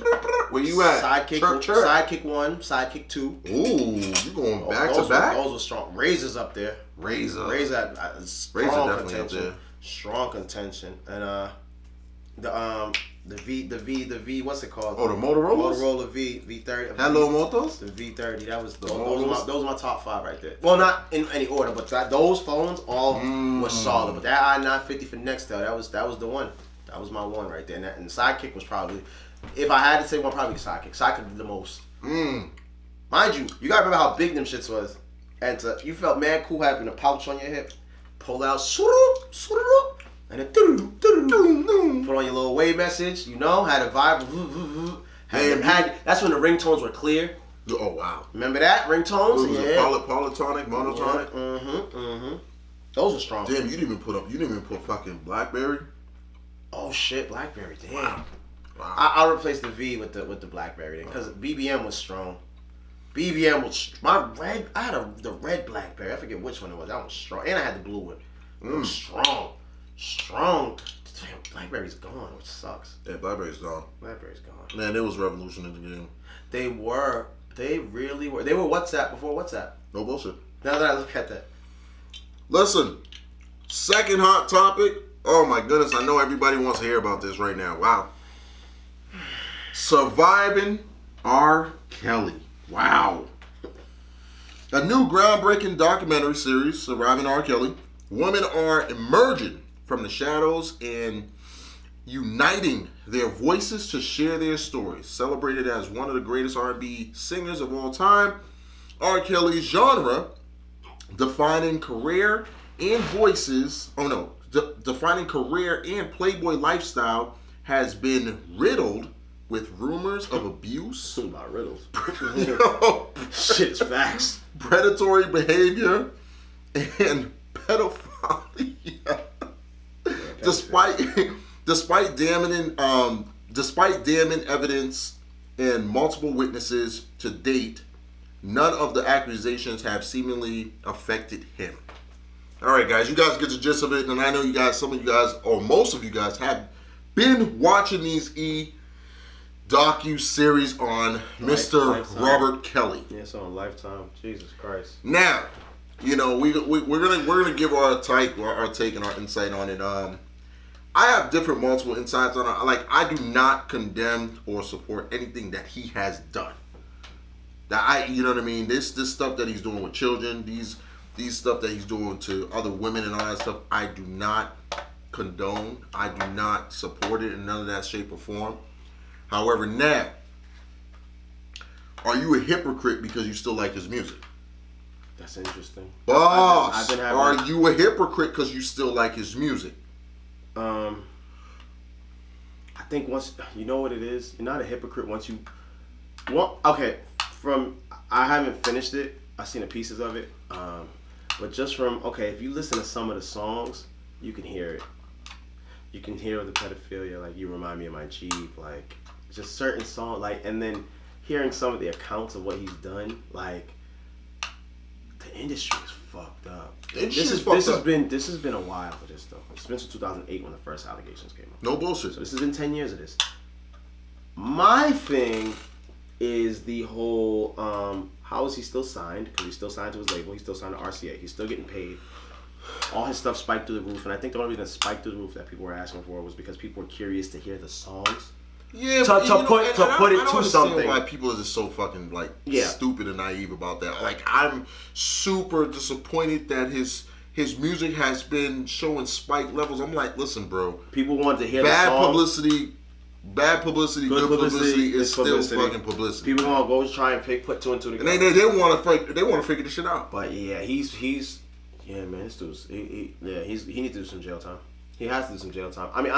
S2: where you at?
S1: Sidekick 1, Sidekick 2.
S2: Ooh, you going back to back?
S1: Those are strong. Razor's up there.
S2: Razor
S1: Strong contention. Strong contention. And the V, what's it called?
S2: Oh, the Motorola?
S1: Motorola V30.
S2: Hello, Motos?
S1: The V30. That was those are my top 5 right there. Well, not in any order, but those phones all were solid. But that i950 for Nextel, that was the one. That was my one right there. And Sidekick was probably, if I had to say one, probably the Sidekick. Sidekick did the most. Mind you gotta remember how big them shits was. And you felt mad cool having a pouch on your hip. Pull out, and then put on your little wave message, you know, had a vibe. That's when the ringtones were clear.
S2: Oh wow!
S1: Remember that ringtones?
S2: Polytonic, monotonic.
S1: Yeah. Those were strong.
S2: Damn, you didn't even put fucking BlackBerry.
S1: Oh shit, BlackBerry. Damn.
S2: Wow.
S1: I replaced the V with the BlackBerry then, because BBM was strong. BBM was I had the red BlackBerry. I forget which one it was. That one was strong, and I had the blue one. It was strong. Damn, BlackBerry's gone, which sucks.
S2: Yeah, BlackBerry's gone.
S1: BlackBerry's gone.
S2: Man, it was revolution in the game.
S1: They were. They really were. They were WhatsApp before WhatsApp.
S2: No bullshit.
S1: Now that I look at that.
S2: Listen, second hot topic. Oh my goodness, I know everybody wants to hear about this right now. Wow. Surviving R. Kelly. Wow. A new groundbreaking documentary series, Surviving R. Kelly. Women are emerging from the shadows and uniting their voices to share their stories. Celebrated as one of the greatest R&B singers of all time, R. Kelly's genre defining career and Playboy lifestyle has been riddled with rumors of abuse.
S1: About riddles.
S2: Shit's facts. Predatory behavior and pedophilia. Despite damning evidence and multiple witnesses to date, none of the accusations have seemingly affected him. All right, guys, you guys get the gist of it, and I know you guys, some of you guys, or most of you guys, have been watching these docu-series on Mr. Robert Kelly.
S1: Yeah, it's on Lifetime. Jesus Christ.
S2: Now, you know, we're gonna give our take and our insight on it. I have multiple insights on it. Like, I do not condemn or support anything that he has done. You know what I mean? This stuff that he's doing with children, these stuff that he's doing to other women and all that stuff, I do not condone. I do not support it in none of that shape or form. However, now, are you a hypocrite because you still like his music?
S1: That's interesting.
S2: Boss, are you a hypocrite because you still like his music?
S1: I think once you know what it is, you're not a hypocrite once you. Well, okay. I haven't finished it. I've seen the pieces of it. But just from if you listen to some of the songs, you can hear it. You can hear the pedophilia, like You Remind Me of My Jeep, like just certain songs, like, and then hearing some of the accounts of what he's done, like the industry is fucked up. This has been a while for this though. It's been since 2008 when the first allegations came up.
S2: No bullshit.
S1: So this has been 10 years of this. My thing is the whole how is he still signed? Because he's still signed to his label. He's still signed to RCA. He's still getting paid. All his stuff spiked through the roof, and I think the only reason it spiked through the roof that people were asking for was because people were curious to hear the songs.
S2: Yeah,
S1: to put it to something.
S2: Why people are just so fucking stupid and naive about that. Like, I'm super disappointed that his music has been showing spike levels. I'm like, listen, bro.
S1: People want to hear the song.
S2: Bad publicity, good publicity is still fucking publicity.
S1: People want to go try and put two and two together.
S2: And they want to figure this shit out.
S1: But yeah, he's man, this dude's he needs to do some jail time. He has to do some jail time. I mean,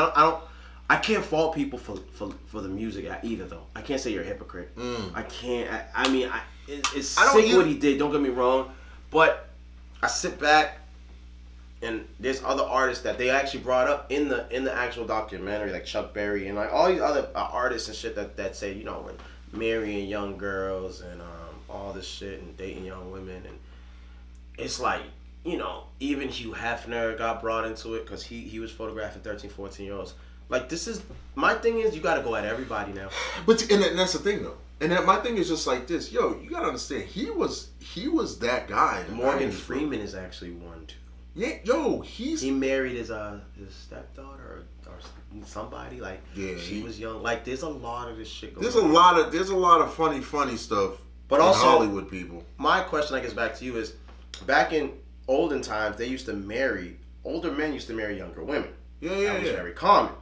S1: I can't fault people for the music either though. I can't say you're a hypocrite. I can't. It's sick what he did. Don't get me wrong, but I sit back. And there's other artists that they actually brought up in the actual documentary, like Chuck Berry and like all these other artists and shit that say, you know, when marrying young girls and all this shit and dating young women, and it's like, you know, even Hugh Hefner got brought into it because he was photographing 13, 14-year-olds. Like, this is my thing is you got to go at everybody now.
S2: But and that's the thing though. And my thing is just like this, yo, you gotta understand, he was that guy.
S1: Morgan Freeman is actually one too.
S2: Yeah, yo, he married
S1: his stepdaughter or somebody, like, she was young. Like, there's a lot of this shit going on.
S2: There's a lot of funny stuff.
S1: But also
S2: Hollywood people.
S1: My question, I guess, back to you is, back in olden times, older men used to marry younger women. That was very common.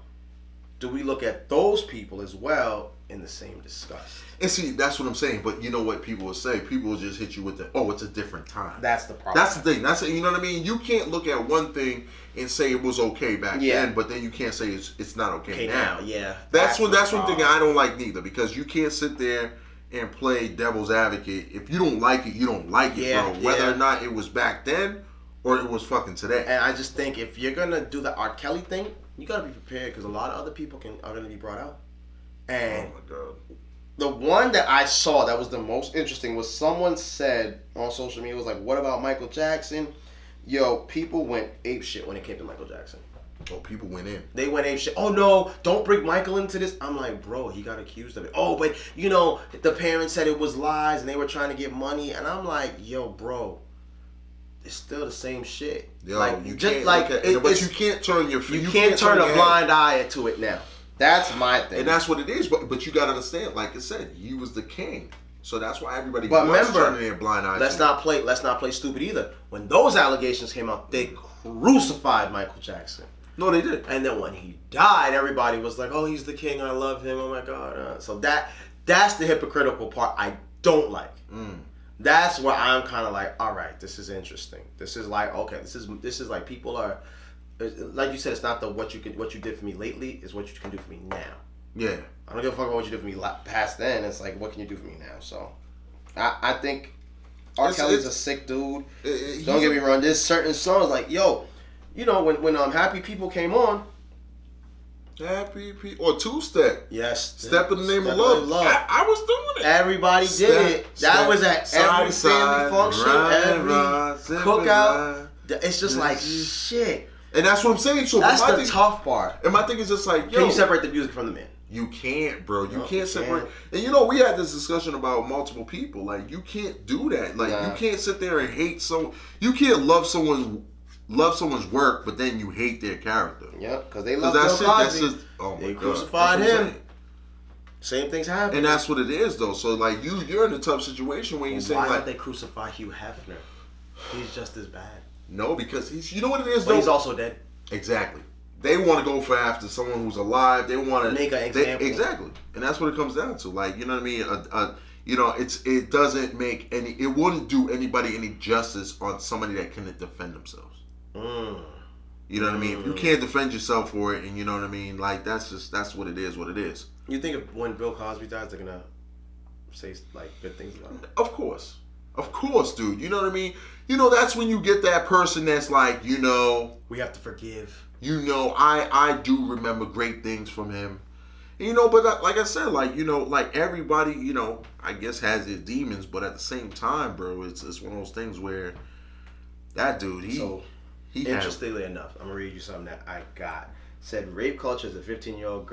S1: Do we look at those people as well in the same disgust?
S2: And see, that's what I'm saying. But you know what people will say? People will just hit you with it's a different time.
S1: That's the problem.
S2: That's the thing. You know what I mean? You can't look at one thing and say it was okay back then, but then you can't say it's not okay now.
S1: Yeah.
S2: That's one thing I don't like neither, because you can't sit there and play devil's advocate. If you don't like it, you don't like it, bro. Whether or not it was back then or it was fucking today.
S1: And I just think if you're gonna do the R. Kelly thing, you gotta be prepared, because a lot of other people are gonna be brought out. And
S2: oh my God.
S1: The one that I saw that was the most interesting was someone said on social media, was like, what about Michael Jackson? Yo, people went ape shit when it came to Michael Jackson.
S2: Oh, people went in.
S1: They went ape shit. Oh no, don't bring Michael into this. I'm like, bro, he got accused of it. Oh, but you know, the parents said it was lies and they were trying to get money. And I'm like, yo, bro, it's still the same shit.
S2: Yo,
S1: like,
S2: you can't look at it, but you can't turn your
S1: you can't turn a blind eye to it now. That's my thing.
S2: And that's what it is. But you got to understand, like I said, he was the king. So that's why everybody
S1: was
S2: turning their blind eye.
S1: Let's not play stupid either. When those allegations came out, they crucified Michael Jackson.
S2: No, they did.
S1: And then when he died, everybody was like, oh, he's the king. I love him. Oh, my God. So that's the hypocritical part I don't like. That's where I'm kind of like, all right, this is interesting. This is like, okay, this is like people are, like you said, it's not what you did for me lately, it's what you can do for me now.
S2: Yeah.
S1: I don't give a fuck about what you did for me past then. It's like, what can you do for me now? So, I think R. Kelly's a sick dude. Don't get me wrong. There's certain songs like, yo, you know, when Happy People came on.
S2: Happy People or Two Step.
S1: Yes.
S2: Step in the Name of Love. I was doing it.
S1: Everybody did it. That was at every family function, every cookout. It's just like shit.
S2: And that's what I'm saying. So
S1: that's the tough part.
S2: And my thing is just like, yo,
S1: can you separate the music from the man?
S2: You can't, bro. You can't separate. And you know, we had this discussion about multiple people. Like, you can't do that. Like, you can't sit there and hate someone. You can't love someone's work, but then you hate their character.
S1: Yep, because they love Bill Cosby.
S2: Oh my
S1: they
S2: God.
S1: crucified him. Same things happen.
S2: And that's what it is, though. So, like, you're in a tough situation when you say,
S1: why
S2: like...
S1: don't they crucify Hugh Hefner? He's just as bad.
S2: No, because he's... You know what it is,
S1: but
S2: though?
S1: He's also dead.
S2: Exactly. They want to go for after someone who's alive. They want to...
S1: Make an example.
S2: Exactly. And that's what it comes down to. Like, you know what I mean? You know, it doesn't make any... It wouldn't do anybody any justice on somebody that couldn't defend themselves. You know what I mean? If you can't defend yourself for it, and you know what I mean? Like, that's what it is, what it is.
S1: You think if when Bill Cosby dies, they're going to say, like, good things about him?
S2: Of course. Of course, dude. You know what I mean? You know, that's when you get that person that's like, you know...
S1: We have to forgive.
S2: You know, I do remember great things from him. And, you know, but like I said, like, you know, like everybody, you know, I guess has his demons, but at the same time, bro, it's one of those things where that dude,
S1: interestingly enough, I'm going to read you something that I got. Said rape culture is 15-year-old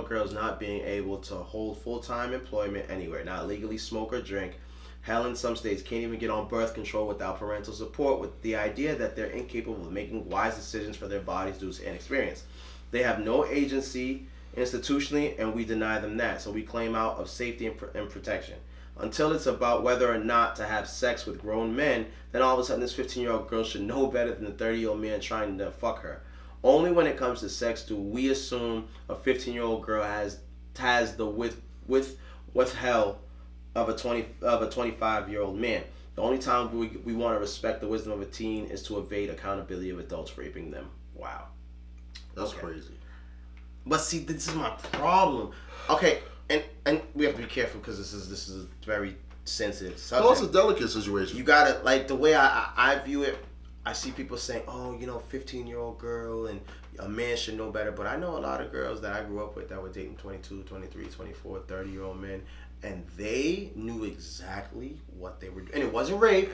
S1: girls not being able to hold full-time employment anywhere, not legally smoke or drink. Hell, in some states can't even get on birth control without parental support, with the idea that they're incapable of making wise decisions for their bodies due to inexperience. They have no agency institutionally, and we deny them that. So we claim out of safety and protection. Until it's about whether or not to have sex with grown men, then all of a sudden this 15-year-old girl should know better than the 30-year-old man trying to fuck her. Only when it comes to sex do we assume a 15-year-old girl has the withheld of a 25-year-old man. The only time we want to respect the wisdom of a teen is to evade accountability of adults raping them. Wow.
S2: That's crazy.
S1: But see, this is my problem. Okay, and we have to be careful because this is a very sensitive subject.
S2: Well, it's a delicate situation.
S1: You gotta, like, the way I view it, I see people saying, oh, you know, 15-year-old girl and a man should know better. But I know a lot of girls that I grew up with that were dating 22, 23, 24, 30-year-old men. And they knew exactly what they were doing. And it wasn't rape.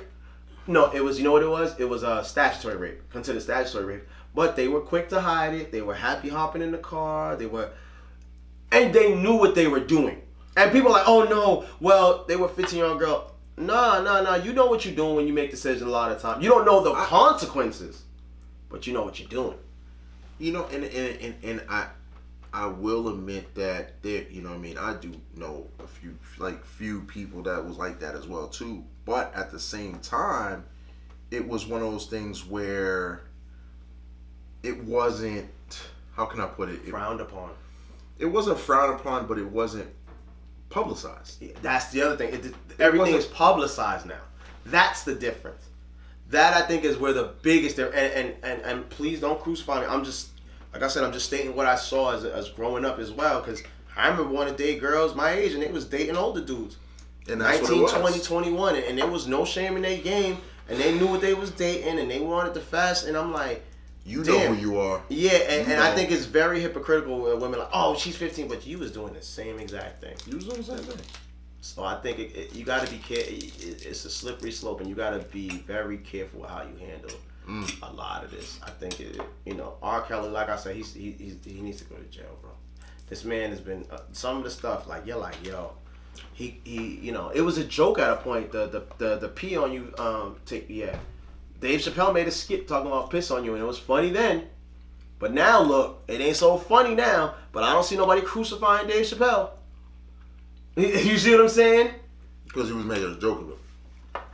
S1: No, it was, you know what it was? It was a statutory rape. Considered statutory rape. But they were quick to hide it. They were happy hopping in the car. And they knew what they were doing. And people are like, oh no, well, they were 15-year-old girl. Nah. You know what you're doing when you make decisions a lot of times. You don't know the consequences, but you know what you're doing.
S2: You know, and I will admit that there, you know what I mean, I do know a few people that was like that as well too. But at the same time, it was one of those things where it wasn't, how can I put it?
S1: Frowned upon.
S2: It wasn't frowned upon, but it wasn't publicized.
S1: Yeah, that's the other thing. Everything is publicized now. That's the difference. That, I think, is where the biggest difference, and please don't crucify me. I'm just, like I said, I'm just stating what I saw as growing up as well, because I remember wanting to date girls my age, and they was dating older dudes.
S2: And that's
S1: 19,
S2: what it was.
S1: 20, 21, and there was no shame in their game, and they knew what they was dating, and they wanted the fast, and I'm like,
S2: you know who you are.
S1: Yeah, and I think it's very hypocritical when women are like, oh, she's 15, but you was doing the same exact thing.
S2: You was doing the same thing. So
S1: I think you got to be careful. It's a slippery slope, and you got to be very careful with how you handle a lot of this. I think R. Kelly, like I said, he needs to go to jail, bro. This man has been some of the stuff like you're like, yo, he it was a joke at a point. The pee on you Dave Chappelle made a skit talking about piss on you, and it was funny then. But now, look, it ain't so funny now. But I don't see nobody crucifying Dave Chappelle. You see what I'm saying?
S2: Because he was making a joke of it.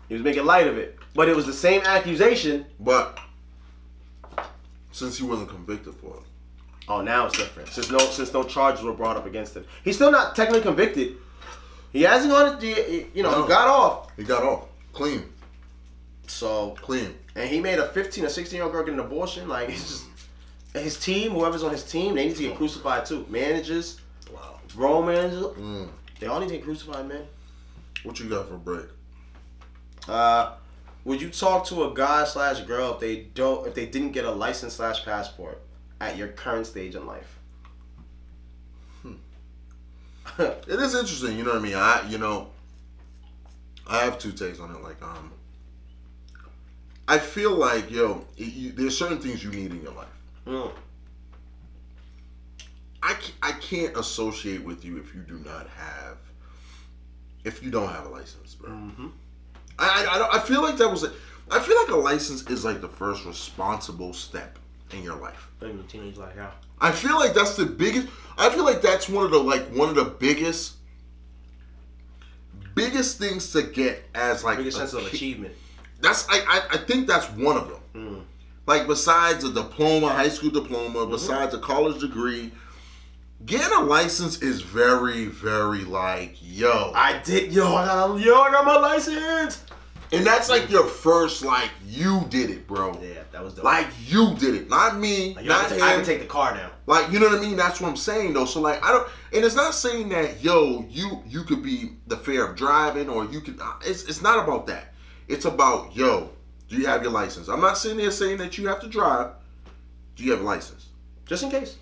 S1: He was making light of it. But it was the same accusation.
S2: But since he wasn't convicted for it.
S1: Oh, now it's different. Since no charges were brought up against him. He's still not technically convicted. He hasn't gone to, he got off.
S2: He got off. Clean.
S1: So
S2: clean.
S1: And he made a 15 or 16-year-old girl get an abortion. Like, it's just, his team, whoever's on his team, they need to get crucified too. Managers, grown managers, they all need to get crucified, man.
S2: What you got for a break?
S1: Would you talk to a guy / girl if they didn't get a license / passport at your current stage in life?
S2: It is interesting, you know what I mean? I have two takes on it. Like, I feel like, there's certain things you need in your life. I can't associate with you if you don't have a license, bro. I feel like I feel like a license is like the first responsible step in your life.
S1: In teenage life, yeah.
S2: I feel like that's the biggest. I feel like that's one of the biggest things to get as like
S1: biggest sense of achievement.
S2: I think that's one of them. Like besides a diploma, high school diploma, besides a college degree, getting a license is very, very like,
S1: I got my license.
S2: And that's like your first, like, you did it, bro.
S1: Yeah, that was dope.
S2: Like, you did it. Not me,
S1: like,
S2: not him.
S1: I can take the car now.
S2: Like, you know what I mean? That's what I'm saying, though. So, like, and it's not saying that, you could be the fear of driving or you could, it's not about that. It's about, do you have your license? I'm not sitting there saying that you have to drive. Do you have a license?
S1: Just in case.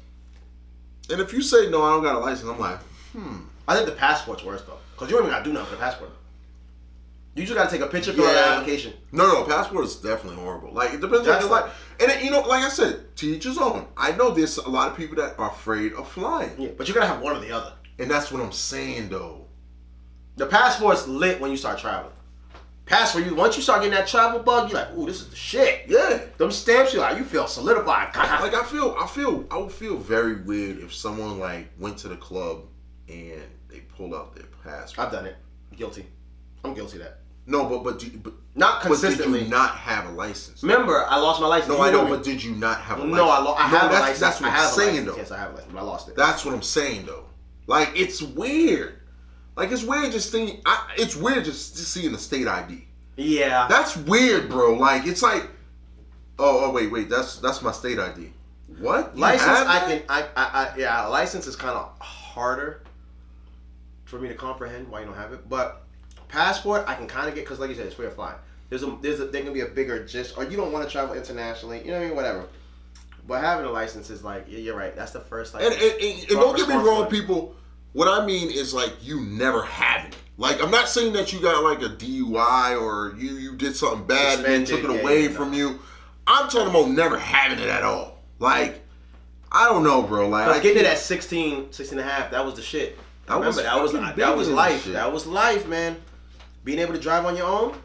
S2: And if you say, no, I don't got a license, I'm like,
S1: I think the passport's worse, though. Because you don't even got to do nothing for the passport. You just gotta take a picture, fill out the application.
S2: No, passport is definitely horrible. Like, it depends on your life. And it, like I said, to each his own. I know there's a lot of people that are afraid of flying.
S1: Yeah, but you gotta have one or the other.
S2: And that's what I'm saying, though. The
S1: passport's lit when you start traveling. Once you start getting that travel bug, you're like, ooh, this is the shit.
S2: Yeah.
S1: Them stamps, you feel solidified.
S2: Like, I would feel very weird if someone, like, went to the club and they pulled out their passport.
S1: I've done it. Guilty. I'm guilty of that.
S2: No, but
S1: not consistently.
S2: But did you not have a license?
S1: Remember, I lost my license.
S2: No, I know, but did you not have a license?
S1: No, I have a license.
S2: That's what I'm saying, though.
S1: Yes, I have a license, but I lost it.
S2: That's what I'm saying, though. Like, it's weird. Like, it's weird just thinking. It's weird just seeing the state ID.
S1: Yeah.
S2: That's weird, bro. Like, it's like, oh, wait. That's my state ID. What?
S1: License? Yeah. License is kind of harder for me to comprehend why you don't have it, but. Passport, I can kind of get, because like you said, it's free of flying. There can be a bigger gist, or you don't want to travel internationally, you know what I mean, whatever. But having a license is like, yeah, you're right, that's the first, like.
S2: And don't get me wrong, people, what I mean is like, you never having it. Like, I'm not saying that you got like a DUI or you did something bad and then took it away from you. I'm talking about never having it at all. Like, I don't know, bro. Like,
S1: getting it at 16 and a half, that was the shit. That was life. That was life, man. Being able to drive on your own,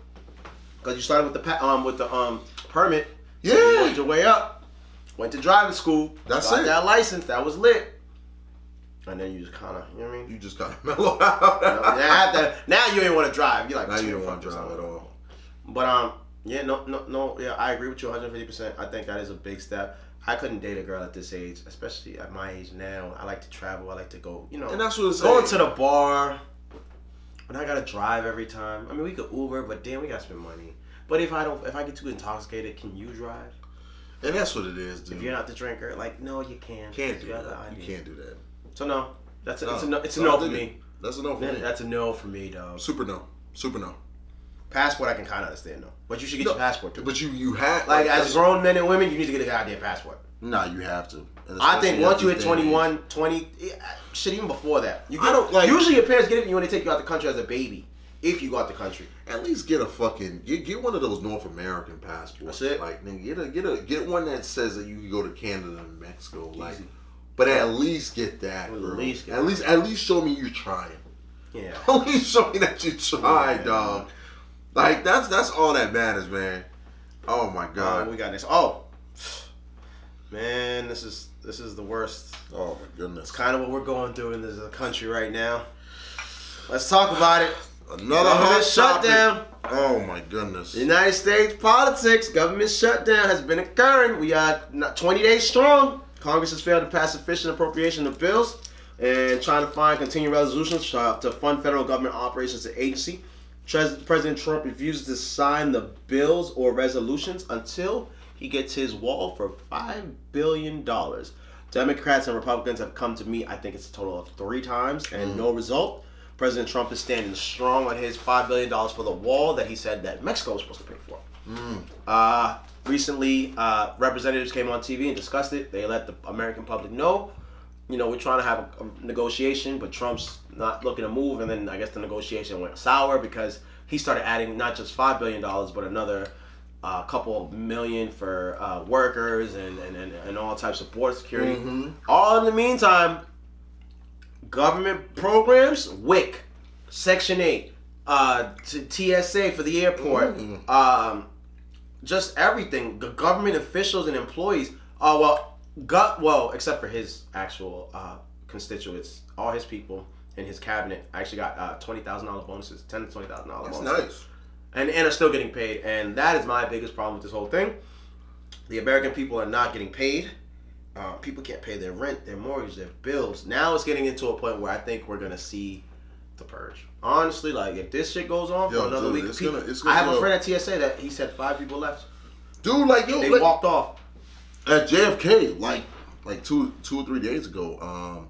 S1: because you started with the permit.
S2: Yeah.
S1: You worked your way up. Went to driving school.
S2: That's it.
S1: That license. That was lit. And then you just kind of, you know what I mean?
S2: You just kind of mellow out.
S1: Now you ain't want to drive. You're like,
S2: now you don't want to drive at all.
S1: But yeah, no. Yeah, I agree with you 150%. I think that is a big step. I couldn't date a girl at this age, especially at my age now. I like to travel. I like to go,
S2: And that's what it's
S1: going to the bar. But I gotta drive every time. I mean, we could Uber, but damn, we gotta spend money. But if I get too intoxicated, can you drive?
S2: And that's what it is, dude.
S1: If you're not the drinker, like, no, you can't.
S2: Can't do that. You can't do that.
S1: So no, it's a no for me.
S2: That's a no for me.
S1: That's a no for me, dog.
S2: Super no.
S1: Passport, I can kind of understand though. But you should get your passport too.
S2: But you have
S1: like as grown men and women, you need to get a goddamn passport.
S2: Nah, you have to.
S1: I think once you hit 21, 20, shit, even before that. Usually your parents get it when they take you out the country as a baby. If you go out the country,
S2: at least get a fucking get one of those North American passports.
S1: That's it.
S2: Like, get one that says that you can go to Canada and Mexico. Like, but at least get that, bro. At least show me you're trying.
S1: Yeah.
S2: At least show me that you tried, dog. Like that's all that matters, man. Oh my god.
S1: We got this. Oh, man, this is the worst.
S2: Oh my goodness.
S1: It's kind of what we're going through in this country right now. Let's talk about it.
S2: Another hot
S1: shutdown.
S2: Oh my goodness.
S1: United States politics, government shutdown has been occurring. We are 20 days strong. Congress has failed to pass sufficient appropriation of bills and trying to find continuing resolutions to fund federal government operations and agency. President Trump refuses to sign the bills or resolutions until he gets his wall for $5 billion. Democrats and Republicans have come to meet, I think it's a total of 3 times, and no result. President Trump is standing strong on his $5 billion for the wall that he said that Mexico was supposed to pay for. Recently, representatives came on TV and discussed it. They let the American public know, we're trying to have a negotiation, but Trump's not looking to move. And then I guess the negotiation went sour because he started adding not just $5 billion, but another couple of million for workers and all types of border security. Mm-hmm. All in the meantime, government programs, WIC, Section 8, TSA for the airport, just everything. The government officials and employees Oh well, except for his actual constituents, all his people in his cabinet actually got $20,000 bonuses, $10,000 to $20,000 bonuses.
S2: That's nice.
S1: And are still getting paid, and that is my biggest problem with this whole thing. The American people are not getting paid. People can't pay their rent, their mortgage, their bills. Now it's getting into a point where I think we're gonna see the purge. Honestly, like if this shit goes on for another week, I have a friend at TSA that he said 5 people left.
S2: Dude, like
S1: they walked off
S2: at JFK, like 2 or 3 days ago.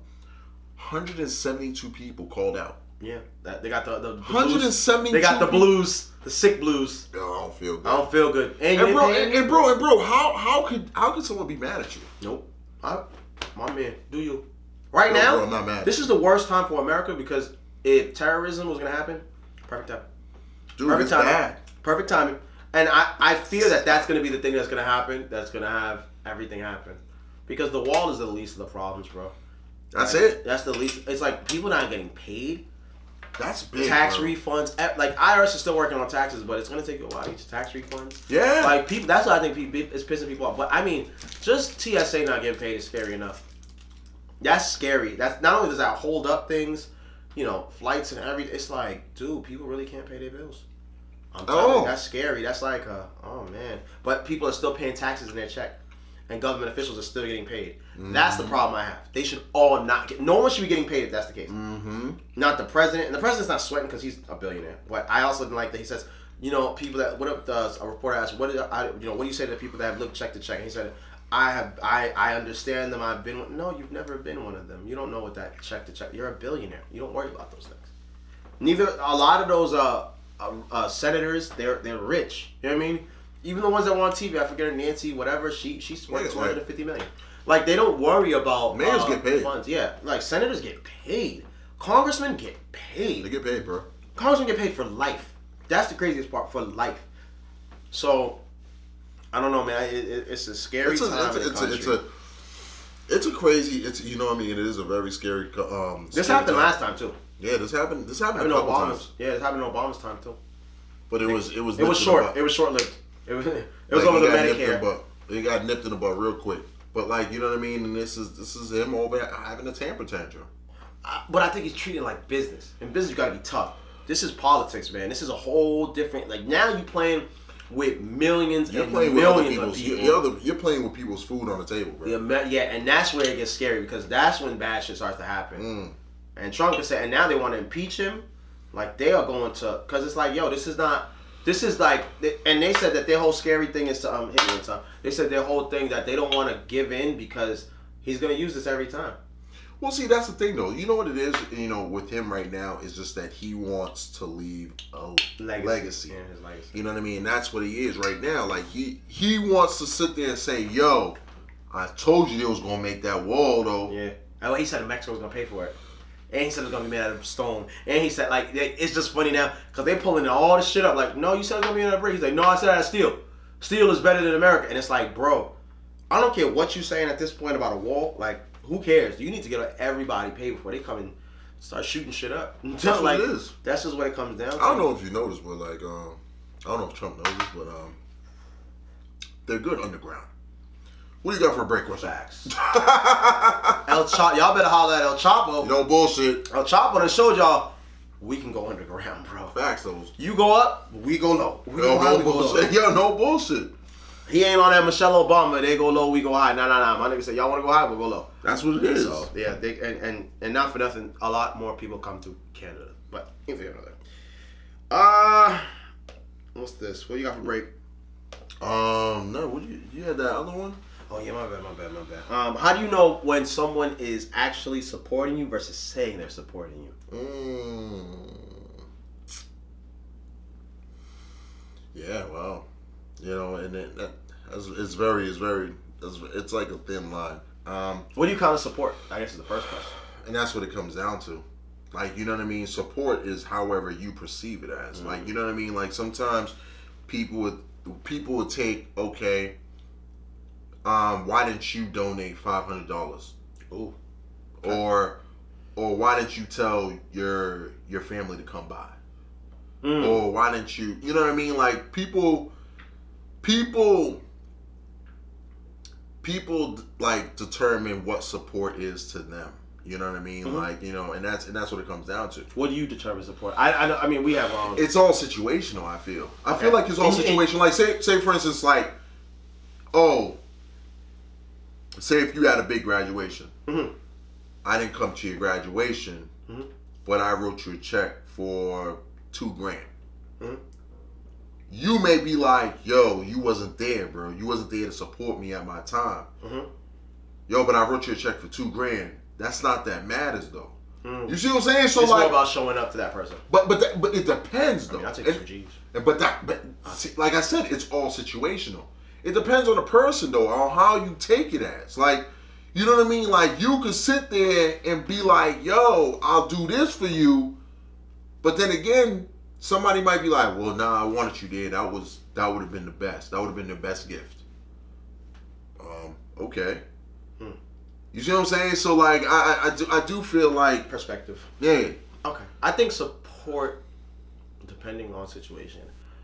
S2: 172 people called out.
S1: Yeah, they got the
S2: 172.
S1: They got the blues, the sick blues.
S2: Yo, I don't feel good.
S1: I don't feel good.
S2: And bro, how could someone be mad at you?
S1: Nope. My man, do you? Right now,
S2: bro, I'm not mad.
S1: This is the worst time for America because if terrorism was gonna happen, perfect time.
S2: Dude,
S1: perfect
S2: it's
S1: timing.
S2: bad.
S1: Perfect timing. And I fear that that's gonna be the thing that's gonna happen. That's gonna have everything happen, because the wall is the least of the problems, bro.
S2: That's it.
S1: That's the least. It's like people not getting paid.
S2: That's big.
S1: Tax
S2: bro.
S1: refunds. Like IRS is still working on taxes, but it's gonna take you a while to get your tax refunds.
S2: Yeah.
S1: Like people. That's what I think is pissing people off. But I mean, just TSA not getting paid is scary enough. That's scary. That's not only does that hold up things, flights and everything. It's like, dude, people really can't pay their bills. I'm telling you, that's scary. That's like, oh man. But people are still paying taxes in their check, and government officials are still getting paid. Mm-hmm. That's the problem I have. They should all not get. No one should be getting paid if that's the case.
S2: Mm-hmm.
S1: Not the president, and the president's not sweating because he's a billionaire. But I also didn't like that he says, people that a reporter asked, what do you say to people that have lived check to check? And he said, I understand them. I've been. No, you've never been one of them. You don't know what that check to check. You're a billionaire. You don't worry about those things. Neither a lot of those senators, they're rich. You know what I mean? Even the ones that were on TV, I forget her, Nancy, whatever. She's worth $250 million. Like they don't worry about
S2: mayors get paid.
S1: Funds. Yeah, like senators get paid. Congressmen get paid.
S2: They get paid, bro.
S1: Congressmen get paid for life. That's the craziest part, for life. So I don't know, man. It's a scary time in the country.
S2: It's a crazy. You know what I mean? It is a very scary.
S1: This happened last time too.
S2: Yeah, this happened a couple times.
S1: Yeah, this happened in Obama's time too.
S2: But it was
S1: short. It was short lived. It was over the Medicare.
S2: He got nipped in the butt real quick. But like, you know what I mean? And this is him over having a temper tantrum.
S1: But I think he's treated like business. In business, you gotta be tough. This is politics, man. This is a whole different. Like now, you playing with millions and millions of people.
S2: You're playing with people's food on the table, bro.
S1: Yeah, and that's where it gets scary because that's when bad shit starts to happen. And Trump can say, and now they want to impeach him. Like they are going to, because it's like, yo, this is like, and they said that their whole scary thing is to hit me in time. They said their whole thing that they don't want to give in because he's going to use this every time.
S2: Well, see, that's the thing, though. You know what it is? With him right now is just that he wants to leave a legacy.
S1: Yeah, his legacy.
S2: You know what I mean? That's what he is right now. Like, he wants to sit there and say, yo, I told you they was going to make that wall, though.
S1: Yeah. Well, he said Mexico was going to pay for it. And he said it was going to be made out of stone. And he said, like, it's just funny now because they're pulling all this shit up. Like, no, you said it was going to be made out of brick. He's like, no, I said out of steel. Steel is better than America. And it's like, bro, I don't care what you're saying at this point about a wall. Like, who cares? You need to get everybody paid before they come and start shooting shit up.
S2: That's what it is.
S1: That's just what it comes down to.
S2: I don't know if you noticed, but like, I don't know if Trump knows this, but they're good underground. What do you got for a break, Russell?
S1: Facts. Y'all better holler at El Chapo.
S2: No bullshit.
S1: El Chapo done showed y'all we can go underground, bro.
S2: Facts, those.
S1: You go up, we go low.
S2: No bullshit. Yo, no bullshit.
S1: He ain't on that Michelle Obama. They go low, we go high. Nah. My nigga said, y'all want to go high, we'll go low.
S2: That's what it is.
S1: So, yeah, and not for nothing, a lot more people come to Canada. But, anything another. What's this? What you got for break?
S2: No, what you had that other one?
S1: Oh, yeah, my bad. How do you know when someone is actually supporting you versus saying they're supporting you?
S2: Yeah, well, and it's like a thin line.
S1: What do you kind of support? I guess is the first question.
S2: And that's what it comes down to. Like, you know what I mean? Support is however you perceive it as. Mm-hmm. Like, you know what I mean? Like, sometimes people would take, okay, why didn't you donate $500?
S1: Ooh.
S2: Or why didn't you tell your family to come by? Or why didn't you, you know what I mean? Like, people people like determine what support is to them. You know what I mean?
S1: Mm-hmm.
S2: Like, you know, and that's what it comes down to.
S1: What do you determine support? I mean, we have.
S2: It's all situational. I feel
S1: Okay.
S2: like it's all situational. Like, say for instance, like, oh, say if you had a big graduation,
S1: mm-hmm.
S2: I didn't come to your graduation,
S1: mm-hmm.
S2: but I wrote you a check for $2,000.
S1: Mm-hmm.
S2: You may be like, yo, you wasn't there, bro. You wasn't there to support me at my time.
S1: Mm-hmm.
S2: Yo, but I wrote you a check for $2,000. That's not that matters though.
S1: Mm.
S2: You see what I'm saying? So
S1: it's
S2: like,
S1: more about showing up to that person.
S2: But it depends though.
S1: I mean, I take some G's.
S2: But see, like I said, it's all situational. It depends on the person though, on how you take it as. Like, you know what I mean? Like, you could sit there and be like, yo, I'll do this for you. But then again, somebody might be like, well, nah, I wanted you there. That would have been the best. That would have been the best gift. Okay. You see what I'm saying? So like, I do feel like
S1: Perspective.
S2: Yeah.
S1: Okay. I think support, depending on situation,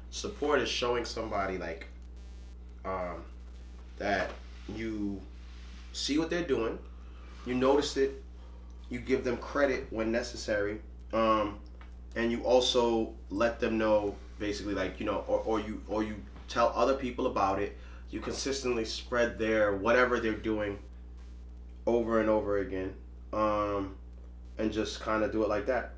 S1: support is showing somebody like, that you see what they're doing, you notice it, you give them credit when necessary, and you also let them know, basically, like, you know, or you tell other people about it. You consistently spread their whatever they're doing over and over again, and just kind of do it like that.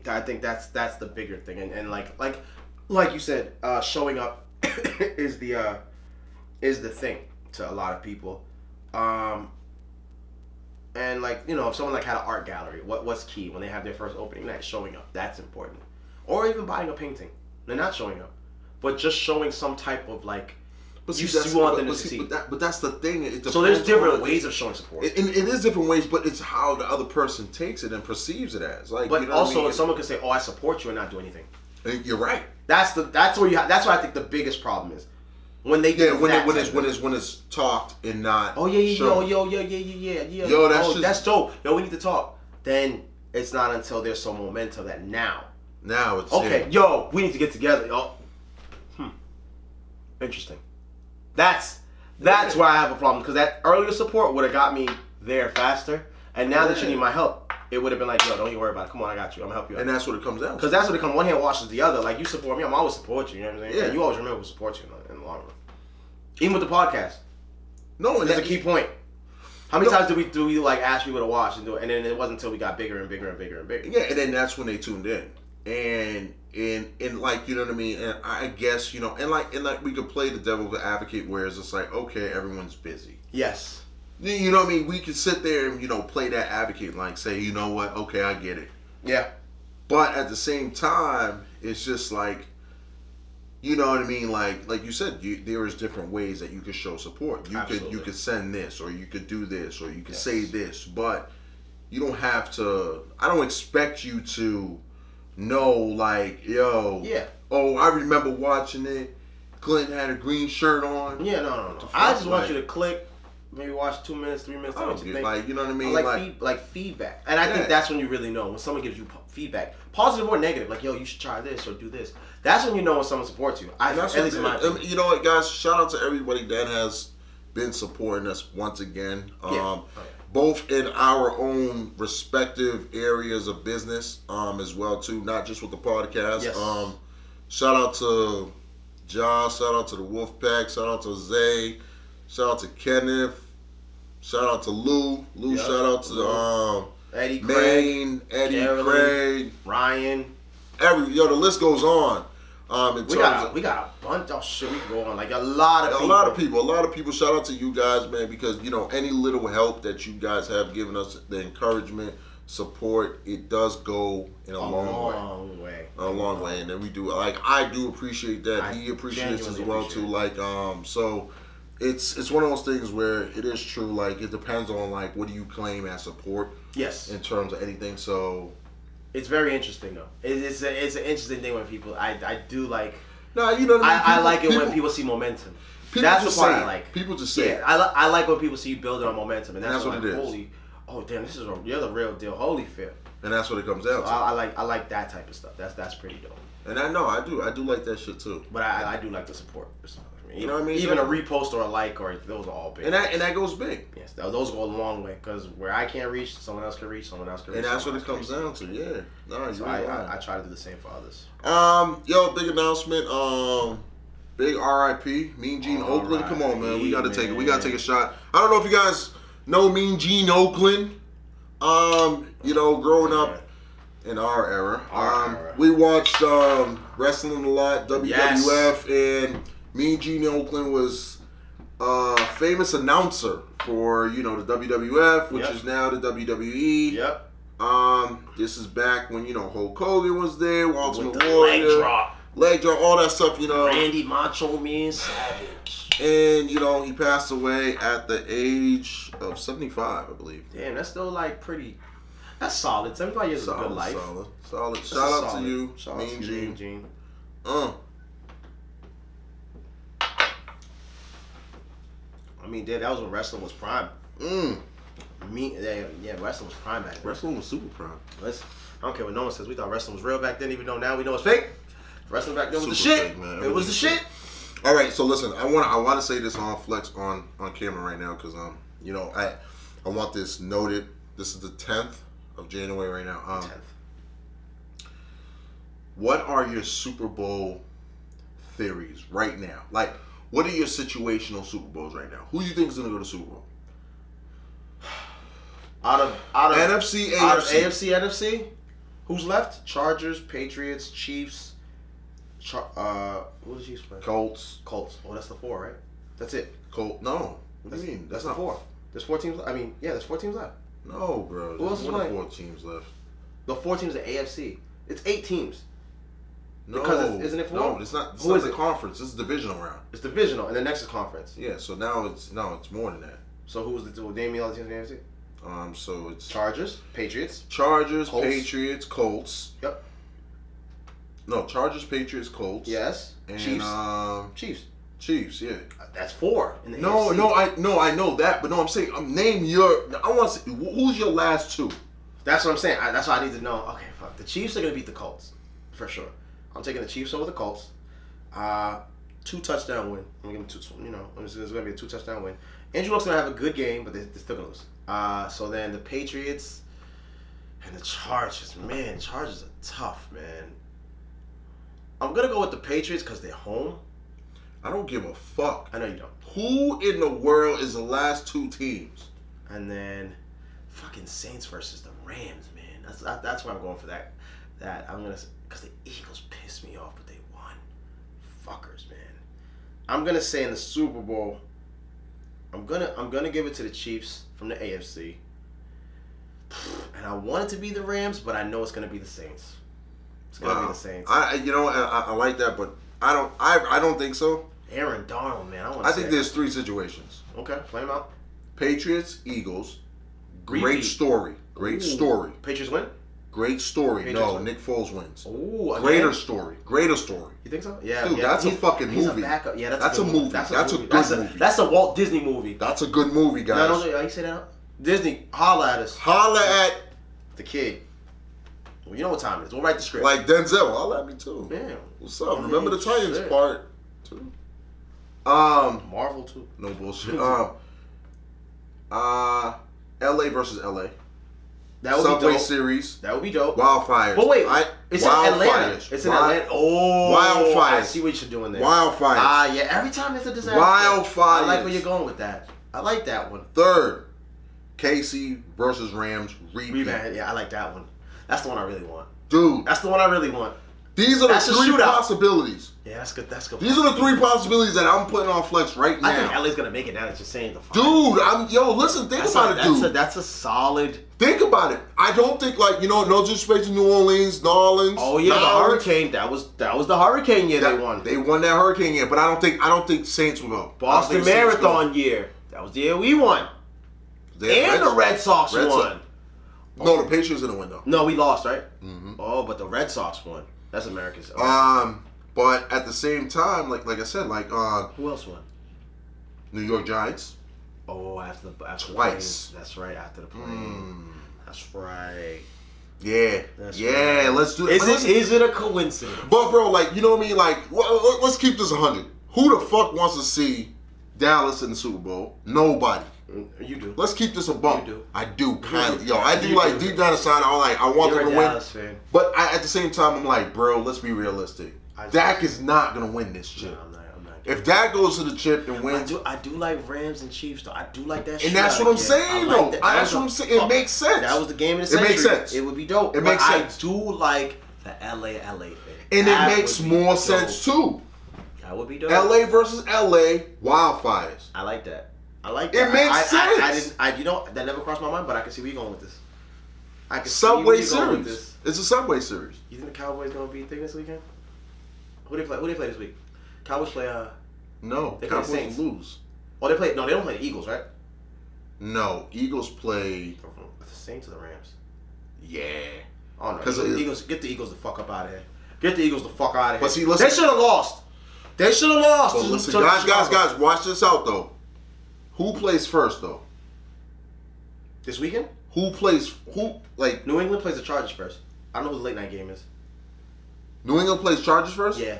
S1: I think that's the bigger thing, and like you said, showing up is the thing to a lot of people, and like, you know, if someone like had an art gallery, what's key when they have their first opening night? Showing up. That's important. Or even buying a painting, they're not showing up, but just showing some type of like. But see, you want them to succeed.
S2: But that's the thing.
S1: So there's different ways of showing support.
S2: It is different ways, but it's how the other person takes it and perceives it as. Like,
S1: but
S2: you know
S1: also,
S2: what I mean?
S1: someone could say, "Oh, I support you," and not do anything.
S2: You're right.
S1: That's where you have. That's what I think the biggest problem is when they do
S2: when it's talked and not.
S1: Oh yeah,
S2: shown.
S1: yo,
S2: Yo,
S1: that's dope. Yo, we need to talk. Then it's not until there's some momentum that now
S2: it's
S1: okay. Yo, we need to get together. Yo, interesting. That's why I have a problem, because that earlier support would have got me there faster, and now that you need my help, it would have been like, yo, don't you worry about it. Come on, I got you. I'm gonna help you out.
S2: And that's what it comes down to.
S1: Because that's what it comes. One hand washes the other. Like, you support me, I'm always support you. You know what I'm saying?
S2: Yeah.
S1: And you always remember who supports you in the long run. Even with the podcast.
S2: No, and
S1: that's a key point. How many times do we like ask people to watch and do it, and then it wasn't until we got bigger and bigger and bigger and bigger.
S2: Yeah, and then that's when they tuned in. And like, you know what I mean, and I guess, you know, and like we could play the devil's advocate, where it's just like, okay, everyone's busy.
S1: Yes.
S2: You know what I mean? We could sit there and, you know, play that advocate, like, say, you know what, okay, I get it.
S1: Yeah.
S2: But at the same time, it's just like, you know what I mean? Like you said, there is different ways that you could show support. You could send this, or you could do this, or you could say this, but you don't have to. I don't expect you to know, like, yo, oh, I remember watching it. Clinton had a green shirt on.
S1: Yeah, no. I just want you to click, maybe watch 2 minutes, 3 minutes.
S2: What you think. Like, you know what I mean?
S1: Like feedback, and I think that's when you really know when someone gives you feedback, positive or negative. Like, yo, you should try this or do this. That's when you know when someone supports you. At least in my opinion.
S2: You know what, guys? Shout out to everybody that has been supporting us once again. Both in our own respective areas of business, as well too, not just with the podcast.
S1: Yes.
S2: Shout out to Josh, shout out to the Wolfpack, shout out to Zay, shout out to Kenneth, shout out to Lou, shout out to
S1: Eddie
S2: Maine,
S1: Craig,
S2: Eddie Craig,
S1: Ryan.
S2: The list goes on.
S1: We got a bunch of shit we can go on. Like a lot of people. Shout out to you guys, man, because, you know, any little help that you guys have given us, the encouragement, support, it does go in a long way. A long way. And then we do, like, I do appreciate that. He appreciates as well too. Like, so it's one of those things where it is true. Like, it depends on, like, what do you claim as support? Yes.
S2: In terms of anything. So
S1: it's very interesting though. It's an interesting thing when people. I do like.
S2: No, you know what I mean.
S1: I like it when people see momentum. That's the part I like.
S2: People just say.
S1: Yeah, I like when people see you building on momentum, and that's
S2: what it is.
S1: Holy, oh damn, you're the real deal. Holy fit.
S2: And that's what it comes down to.
S1: I like that type of stuff. That's pretty dope.
S2: And I do like that shit too.
S1: But I do like the support.
S2: You know what I mean?
S1: Even a repost or a like, or those are all big.
S2: And that goes big.
S1: Yes, those go a long way because where I can't reach, someone else can reach, someone else can reach.
S2: And that's what it comes down to. Yeah. No,
S1: so I try to do the same for others.
S2: Yo, big announcement. Big RIP, Mean Gene Oakland. Come on, man. We gotta take it. We gotta take a shot. I don't know if you guys know Mean Gene Oakland. You know, growing up in our era, we watched wrestling a lot, WWF, and Mean Gene Oakland was a famous announcer for, you know, the WWF, which is now the WWE.
S1: Yep.
S2: This is back when, you know, Hulk Hogan was there, Ultimate
S1: With the
S2: Warrior, leg drop, all that stuff, you know.
S1: Randy Macho Man Savage.
S2: And, you know, he passed away at the age of 75, I believe.
S1: Damn, that's still like pretty. That's solid. 75 years is a good life.
S2: Solid. Shout out to you,
S1: Mean Gene. I mean, that was when wrestling was prime. Wrestling was prime back then.
S2: Wrestling was super prime.
S1: I don't care what no one says. We thought wrestling was real back then, even though now we know it's fake. Wrestling back then was the shit. Fake, man. It was the shit.
S2: All right, so listen, I want to say this on Flex on camera right now because you know, I want this noted. This is the 10th of January right now.
S1: 10th.
S2: What are your Super Bowl theories right now? Like, what are your situational Super Bowls right now? Who do you think is going to go to Super Bowl?
S1: Out of
S2: NFC, AFC.
S1: Out of AFC, NFC, who's left? Chargers, Patriots, Chiefs. Who the Chiefs play?
S2: Colts.
S1: Oh, that's the 4, right? That's it.
S2: No. What do you mean?
S1: That's not 4. There's 4 teams. I mean, yeah, there's 4 teams left.
S2: No, bro.
S1: Who else is playing?
S2: 4 teams left.
S1: The 4 teams are AFC. It's 8 teams.
S2: No,
S1: because isn't it 4?
S2: No, it's not. It's not the conference. This is divisional round.
S1: It's divisional, and the next is conference.
S2: Yeah, so now it's more than that.
S1: So who was the two? Name me all the teams in the AFC.
S2: So it's
S1: Chargers, Patriots,
S2: Colts.
S1: Patriots,
S2: Colts.
S1: Yep.
S2: No, Chargers, Patriots, Colts.
S1: Yes.
S2: And
S1: Chiefs.
S2: Chiefs, yeah.
S1: That's 4 in the
S2: AFC. I know that, but no, I'm saying name your. I want to see who's your last 2.
S1: That's what I'm saying. That's what I need to know. Okay, fuck. The Chiefs are gonna beat the Colts for sure. I'm taking the Chiefs over the Colts. 2 touchdown win. I'm gonna give them 2. You know, it's gonna be a 2 touchdown win. Andrew Luck's gonna have a good game, but they're still gonna lose. So then the Patriots and the Chargers. Man, Chargers are tough, man. I'm gonna go with the Patriots because they're home.
S2: I don't give a fuck.
S1: I know you don't.
S2: Who in the world is the last 2 teams?
S1: And then fucking Saints versus the Rams, man. That's why I'm going for that. I'm gonna, because the Eagles pissed me off, but they won. Fuckers, man. I'm gonna say in the Super Bowl, I'm gonna give it to the Chiefs from the AFC. And I want it to be the Rams, but I know it's gonna be the Saints. It's gonna be the Saints.
S2: I like that, but I don't think so.
S1: Aaron Donald, man.
S2: I think there's 3 situations.
S1: Okay, play them out.
S2: Patriots, Eagles. Great story.
S1: Patriots win?
S2: Great story.
S1: Patriots win.
S2: Nick Foles wins.
S1: Ooh,
S2: Greater story.
S1: You think so? Yeah.
S2: Dude, that's a fucking movie.
S1: He's a backup. Yeah,
S2: that's a movie. That's a good movie.
S1: That's a Walt Disney movie.
S2: That's a good movie, guys.
S1: No, you say that? Disney, holla at us.
S2: Holla at
S1: the kid. Well, you know what time it is. We'll write the script.
S2: Like Denzel, holla at me too.
S1: Damn.
S2: What's up? Remember the Titans part 2?
S1: Marvel 2.
S2: No bullshit. LA versus LA.
S1: That would
S2: Subway
S1: be dope.
S2: Series.
S1: That would be dope.
S2: Wildfires.
S1: But wait, it's in Atlanta. It's in Atlanta. Oh,
S2: Wildfires.
S1: I see what you're doing there.
S2: Wildfires.
S1: Yeah. Every time there's a disaster.
S2: Wildfires.
S1: I like where you're going with that. I like that one.
S2: 3rd, KC versus Rams repeat.
S1: Yeah, I like that one. That's the one I really want.
S2: Dude.
S1: That's the one I really want.
S2: These are the 3 possibilities.
S1: Yeah, that's good. That's good.
S2: These are the 3 possibilities that I'm putting on Flex right now.
S1: I think LA's gonna make it now that you're saying the final.
S2: Dude, listen, think about it, dude.
S1: That's a solid.
S2: Think about it. I don't think no disrespect to New Orleans.
S1: Oh yeah, the Hurricane. That was the Hurricane year they won.
S2: They won that Hurricane year, but I don't think Saints will go.
S1: Boston Marathon year. That was the year we won. And the Red Sox won.
S2: No, the Patriots didn't win though.
S1: No, we lost, right?
S2: Mm-hmm.
S1: Oh, but the Red Sox won. That's America's.
S2: But at the same time, like I said,
S1: who else won?
S2: New York Giants.
S1: Oh, after
S2: twice.
S1: That's right, after the plane. That's right.
S2: Yeah. Right. Let's do it.
S1: Is it a coincidence?
S2: But bro, you know what I mean? Let's keep this 100. Who the fuck wants to see Dallas in the Super Bowl? Nobody.
S1: You do.
S2: Let's keep this a bump.
S1: You do.
S2: I do, kind of. Yo, I do like deep down inside. I want them to win. Fan. But at the same time, I'm like, bro, let's be realistic. Dak is not gonna win this chip. No, I'm not. If Dak goes to the chip and wins,
S1: I do like Rams and Chiefs though. I do like that.
S2: And that's what I'm saying though. That's what I'm saying. It makes sense.
S1: That was the game of the century.
S2: It makes sense.
S1: It would be dope.
S2: It makes sense.
S1: I do like the LA thing.
S2: And it makes more sense too.
S1: That would be dope.
S2: LA versus LA wildfires.
S1: I like that. I like that.
S2: It makes sense.
S1: You know, that never crossed my mind, but I can see where you're going with this. I can
S2: Subway
S1: see where you're going with
S2: series.
S1: this.
S2: It's a Subway series.
S1: You think the Cowboys gonna beat thing this weekend? Who they play this week? Cowboys play
S2: No,
S1: they
S2: Cowboys
S1: play the Saints.
S2: lose.
S1: Oh, they don't play the Eagles, right?
S2: No, Eagles play
S1: the Saints or the Rams.
S2: Yeah.
S1: Oh no, because Eagles get the Eagles the fuck up out of here. Get the Eagles the fuck out of here.
S2: But see, listen,
S1: they should have lost. They should have lost.
S2: But listen, guys, watch this out though. Who plays first though?
S1: This weekend?
S2: Who like
S1: New England plays the Chargers first. I don't know who the late night game is.
S2: New England plays Chargers first?
S1: Yeah.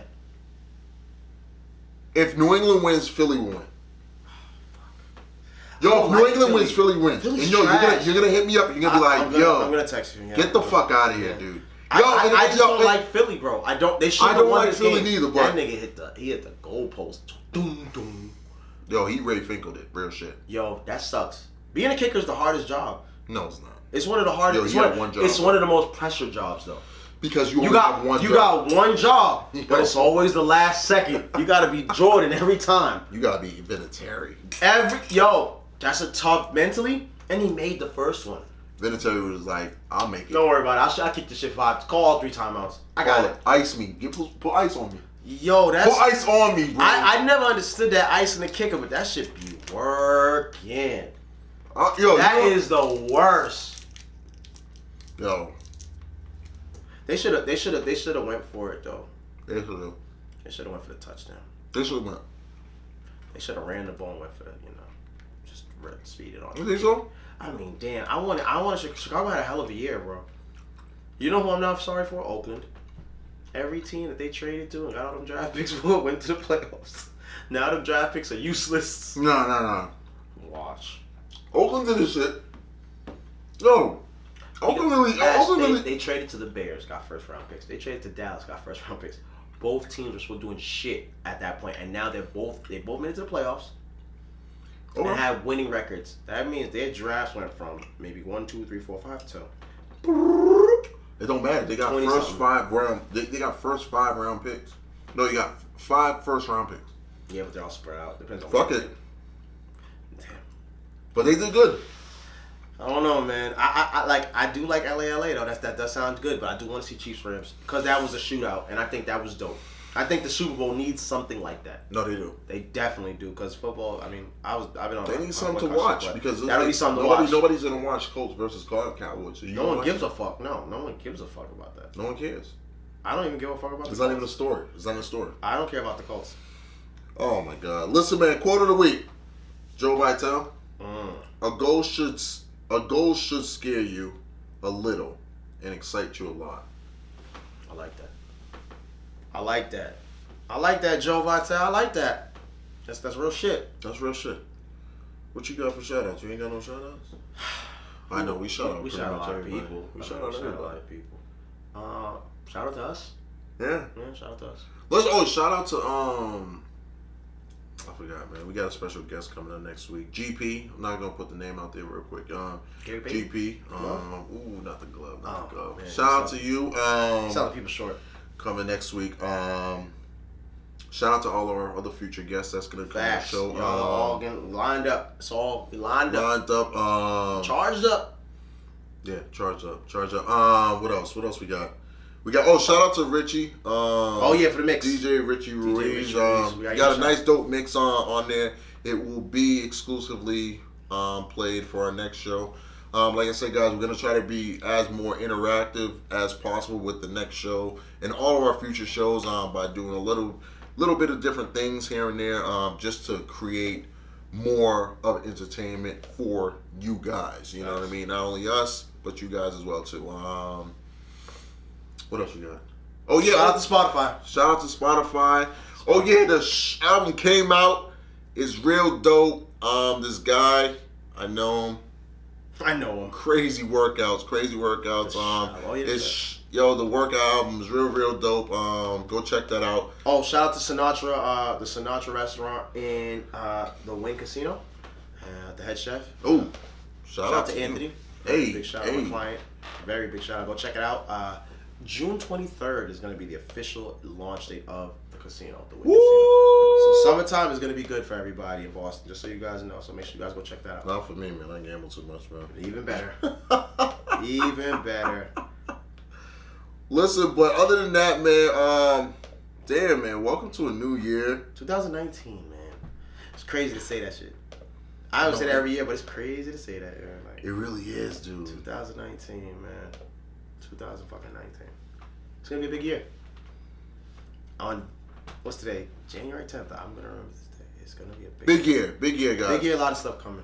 S2: If New England wins, Philly will win. Yo, if New England wins, Philly wins. And yo, you're gonna hit me up. You're gonna be like, yo,
S1: I'm gonna text you. Yeah,
S2: get the fuck out of here, dude.
S1: Yo, I just don't like Philly, bro. I don't. They should.
S2: I don't like Philly neither, but
S1: that nigga hit the goalpost. Doom doom.
S2: Yo, he Ray Finkled it. Real shit.
S1: Yo, that sucks. Being a kicker is the hardest job.
S2: No, it's not.
S1: It's one of the hardest.
S2: Yo, one job.
S1: It's one of the most pressure jobs, though.
S2: Because you got one job.
S1: You got one job, but it's always the last second. You got to be Jordan every time.
S2: You got to be Vinatieri.
S1: That's a tough mentally, and he made the first one.
S2: Vinatieri was like, I'll make it.
S1: Don't worry about it. I'll kick this shit 5. Call all 3 timeouts. I got it.
S2: Ice me. Put ice on me.
S1: Yo, that's...
S2: Put ice on me, bro.
S1: I never understood that ice in the kicker, but that shit be working. That is the worst.
S2: Yo.
S1: They should have went for it though.
S2: They should have.
S1: They should have went for the touchdown.
S2: They should have went.
S1: They should have ran the ball and went for the, just speed it on.
S2: You think so?
S1: I mean, damn. I want Chicago had a hell of a year, bro. You know who I'm not sorry for? Oakland. Every team that they traded to and got all them draft picks for went to the playoffs. Now them draft picks are useless.
S2: No.
S1: Watch.
S2: Oakland did this shit. No.
S1: They traded to the Bears, got first round picks. They traded to Dallas, got first round picks. Both teams were still doing shit at that point, and now they both made it to the playoffs. And they have winning records. That means their drafts went from maybe 1, 2, 3, 4, 5 to.
S2: It don't matter. They got first 5 round. They got first 5 round picks. No, you got 5 first round picks.
S1: Yeah, but they're all spread out. Depends on.
S2: Fuck it.
S1: Damn.
S2: But they did good.
S1: I don't know, man. I do like LA though. That does sound good, but I do want to see Chiefs Rams because that was a shootout, and I think that was dope. I think the Super Bowl needs something like that.
S2: No, they do.
S1: They definitely do because football. I mean, I've been on.
S2: They need something to watch because
S1: that'll be something to watch.
S2: Nobody's gonna watch Colts versus Cowboys. So
S1: no one gives a fuck. No one gives a fuck about that.
S2: No one cares.
S1: I don't even give a fuck about.
S2: It's not even a story. It's not a story.
S1: I don't care about the Colts.
S2: Oh my God! Listen, man. Quote of the week: Joe Vitale. A goal should scare you a little and excite you a lot.
S1: I like that. I like that, Joe Vitale. I like that. That's real shit.
S2: That's real shit. What you got for shout outs? You ain't got no shout outs? I know, we shout out
S1: a lot of people.
S2: We shout out a lot
S1: of people. Shout out to us.
S2: Yeah.
S1: Yeah, shout out to us.
S2: Shout out to I forgot, man. We got a special guest coming up next week. GP. I'm not gonna put the name out there real quick. GP. Not the glove. Not the glove. Man, shout out to you.
S1: Shout out to people short.
S2: Coming next week. Shout out to all of our other future guests that's gonna come on the show.
S1: Y'all all getting lined up. It's all lined up. Charged up.
S2: Yeah, charged up. What else? What else we got? Shout out to Richie.
S1: For the mix.
S2: DJ Richie Ruiz. We got a nice dope mix on there. It will be exclusively played for our next show. Like I said, guys, we're going to try to be as more interactive as possible with the next show and all of our future shows by doing a little bit of different things here and there just to create more of entertainment for you guys. You know what I mean? Not only us, but you guys as well, too. What else you got? Oh, yeah.
S1: Shout out to Spotify.
S2: Shout out to Spotify. Oh yeah, the album came out. It's real dope. This guy, I know him. Crazy workouts. The workout album is real dope. Go check that out.
S1: Oh, shout out to Sinatra, the Sinatra restaurant in the Wynn Casino. The head chef.
S2: Oh,
S1: shout out to Anthony.
S2: Hey,
S1: big shout out to my client. Very big shout out. Go check it out. June 23rd is going to be the official launch date of the casino, the Wynn Casino. So summertime is going to be good for everybody in Boston, just so you guys know. So make sure you guys go check that out.
S2: Not for me, man. I gamble too much, man.
S1: Even better. Even better.
S2: Listen, but other than that, man, damn, man, welcome to a new year.
S1: 2019, man. It's crazy to say that shit. I always say that every year, but it's crazy to say that. Like,
S2: it really is, dude.
S1: 2019, man. 2019. It's gonna be a big year. On what's today? January 10th. I'm gonna remember this day. It's gonna be a
S2: big year. Big year, guys.
S1: Big year. A lot of stuff coming.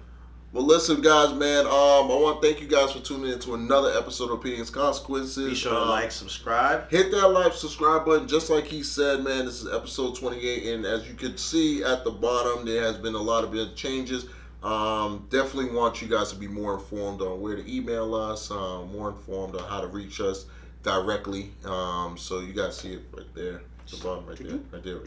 S2: Well, listen, guys, man. I want to thank you guys for tuning in to another episode of Opinions Consequences.
S1: Be sure to like, subscribe.
S2: Hit that like, subscribe button. Just like he said, man, this is episode 28. And as you can see at the bottom, there has been a lot of changes. Definitely want you guys to be more informed on where to email us, more informed on how to reach us directly. So you guys see it right there. At the bottom, right there.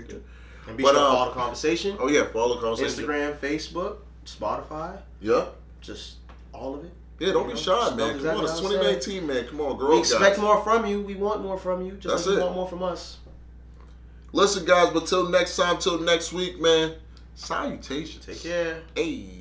S1: And be sure to follow the conversation.
S2: Oh, yeah, follow the conversation.
S1: Instagram, Facebook, Spotify.
S2: Yeah.
S1: Just all of it.
S2: Yeah, don't be shy, man. Come on, it's 2019, man. Come on, grow up,
S1: We expect more from you. We want more from you. Just like you want more from us.
S2: Listen, guys, but till next time, till next week, man. Salutations.
S1: Take care.
S2: Hey.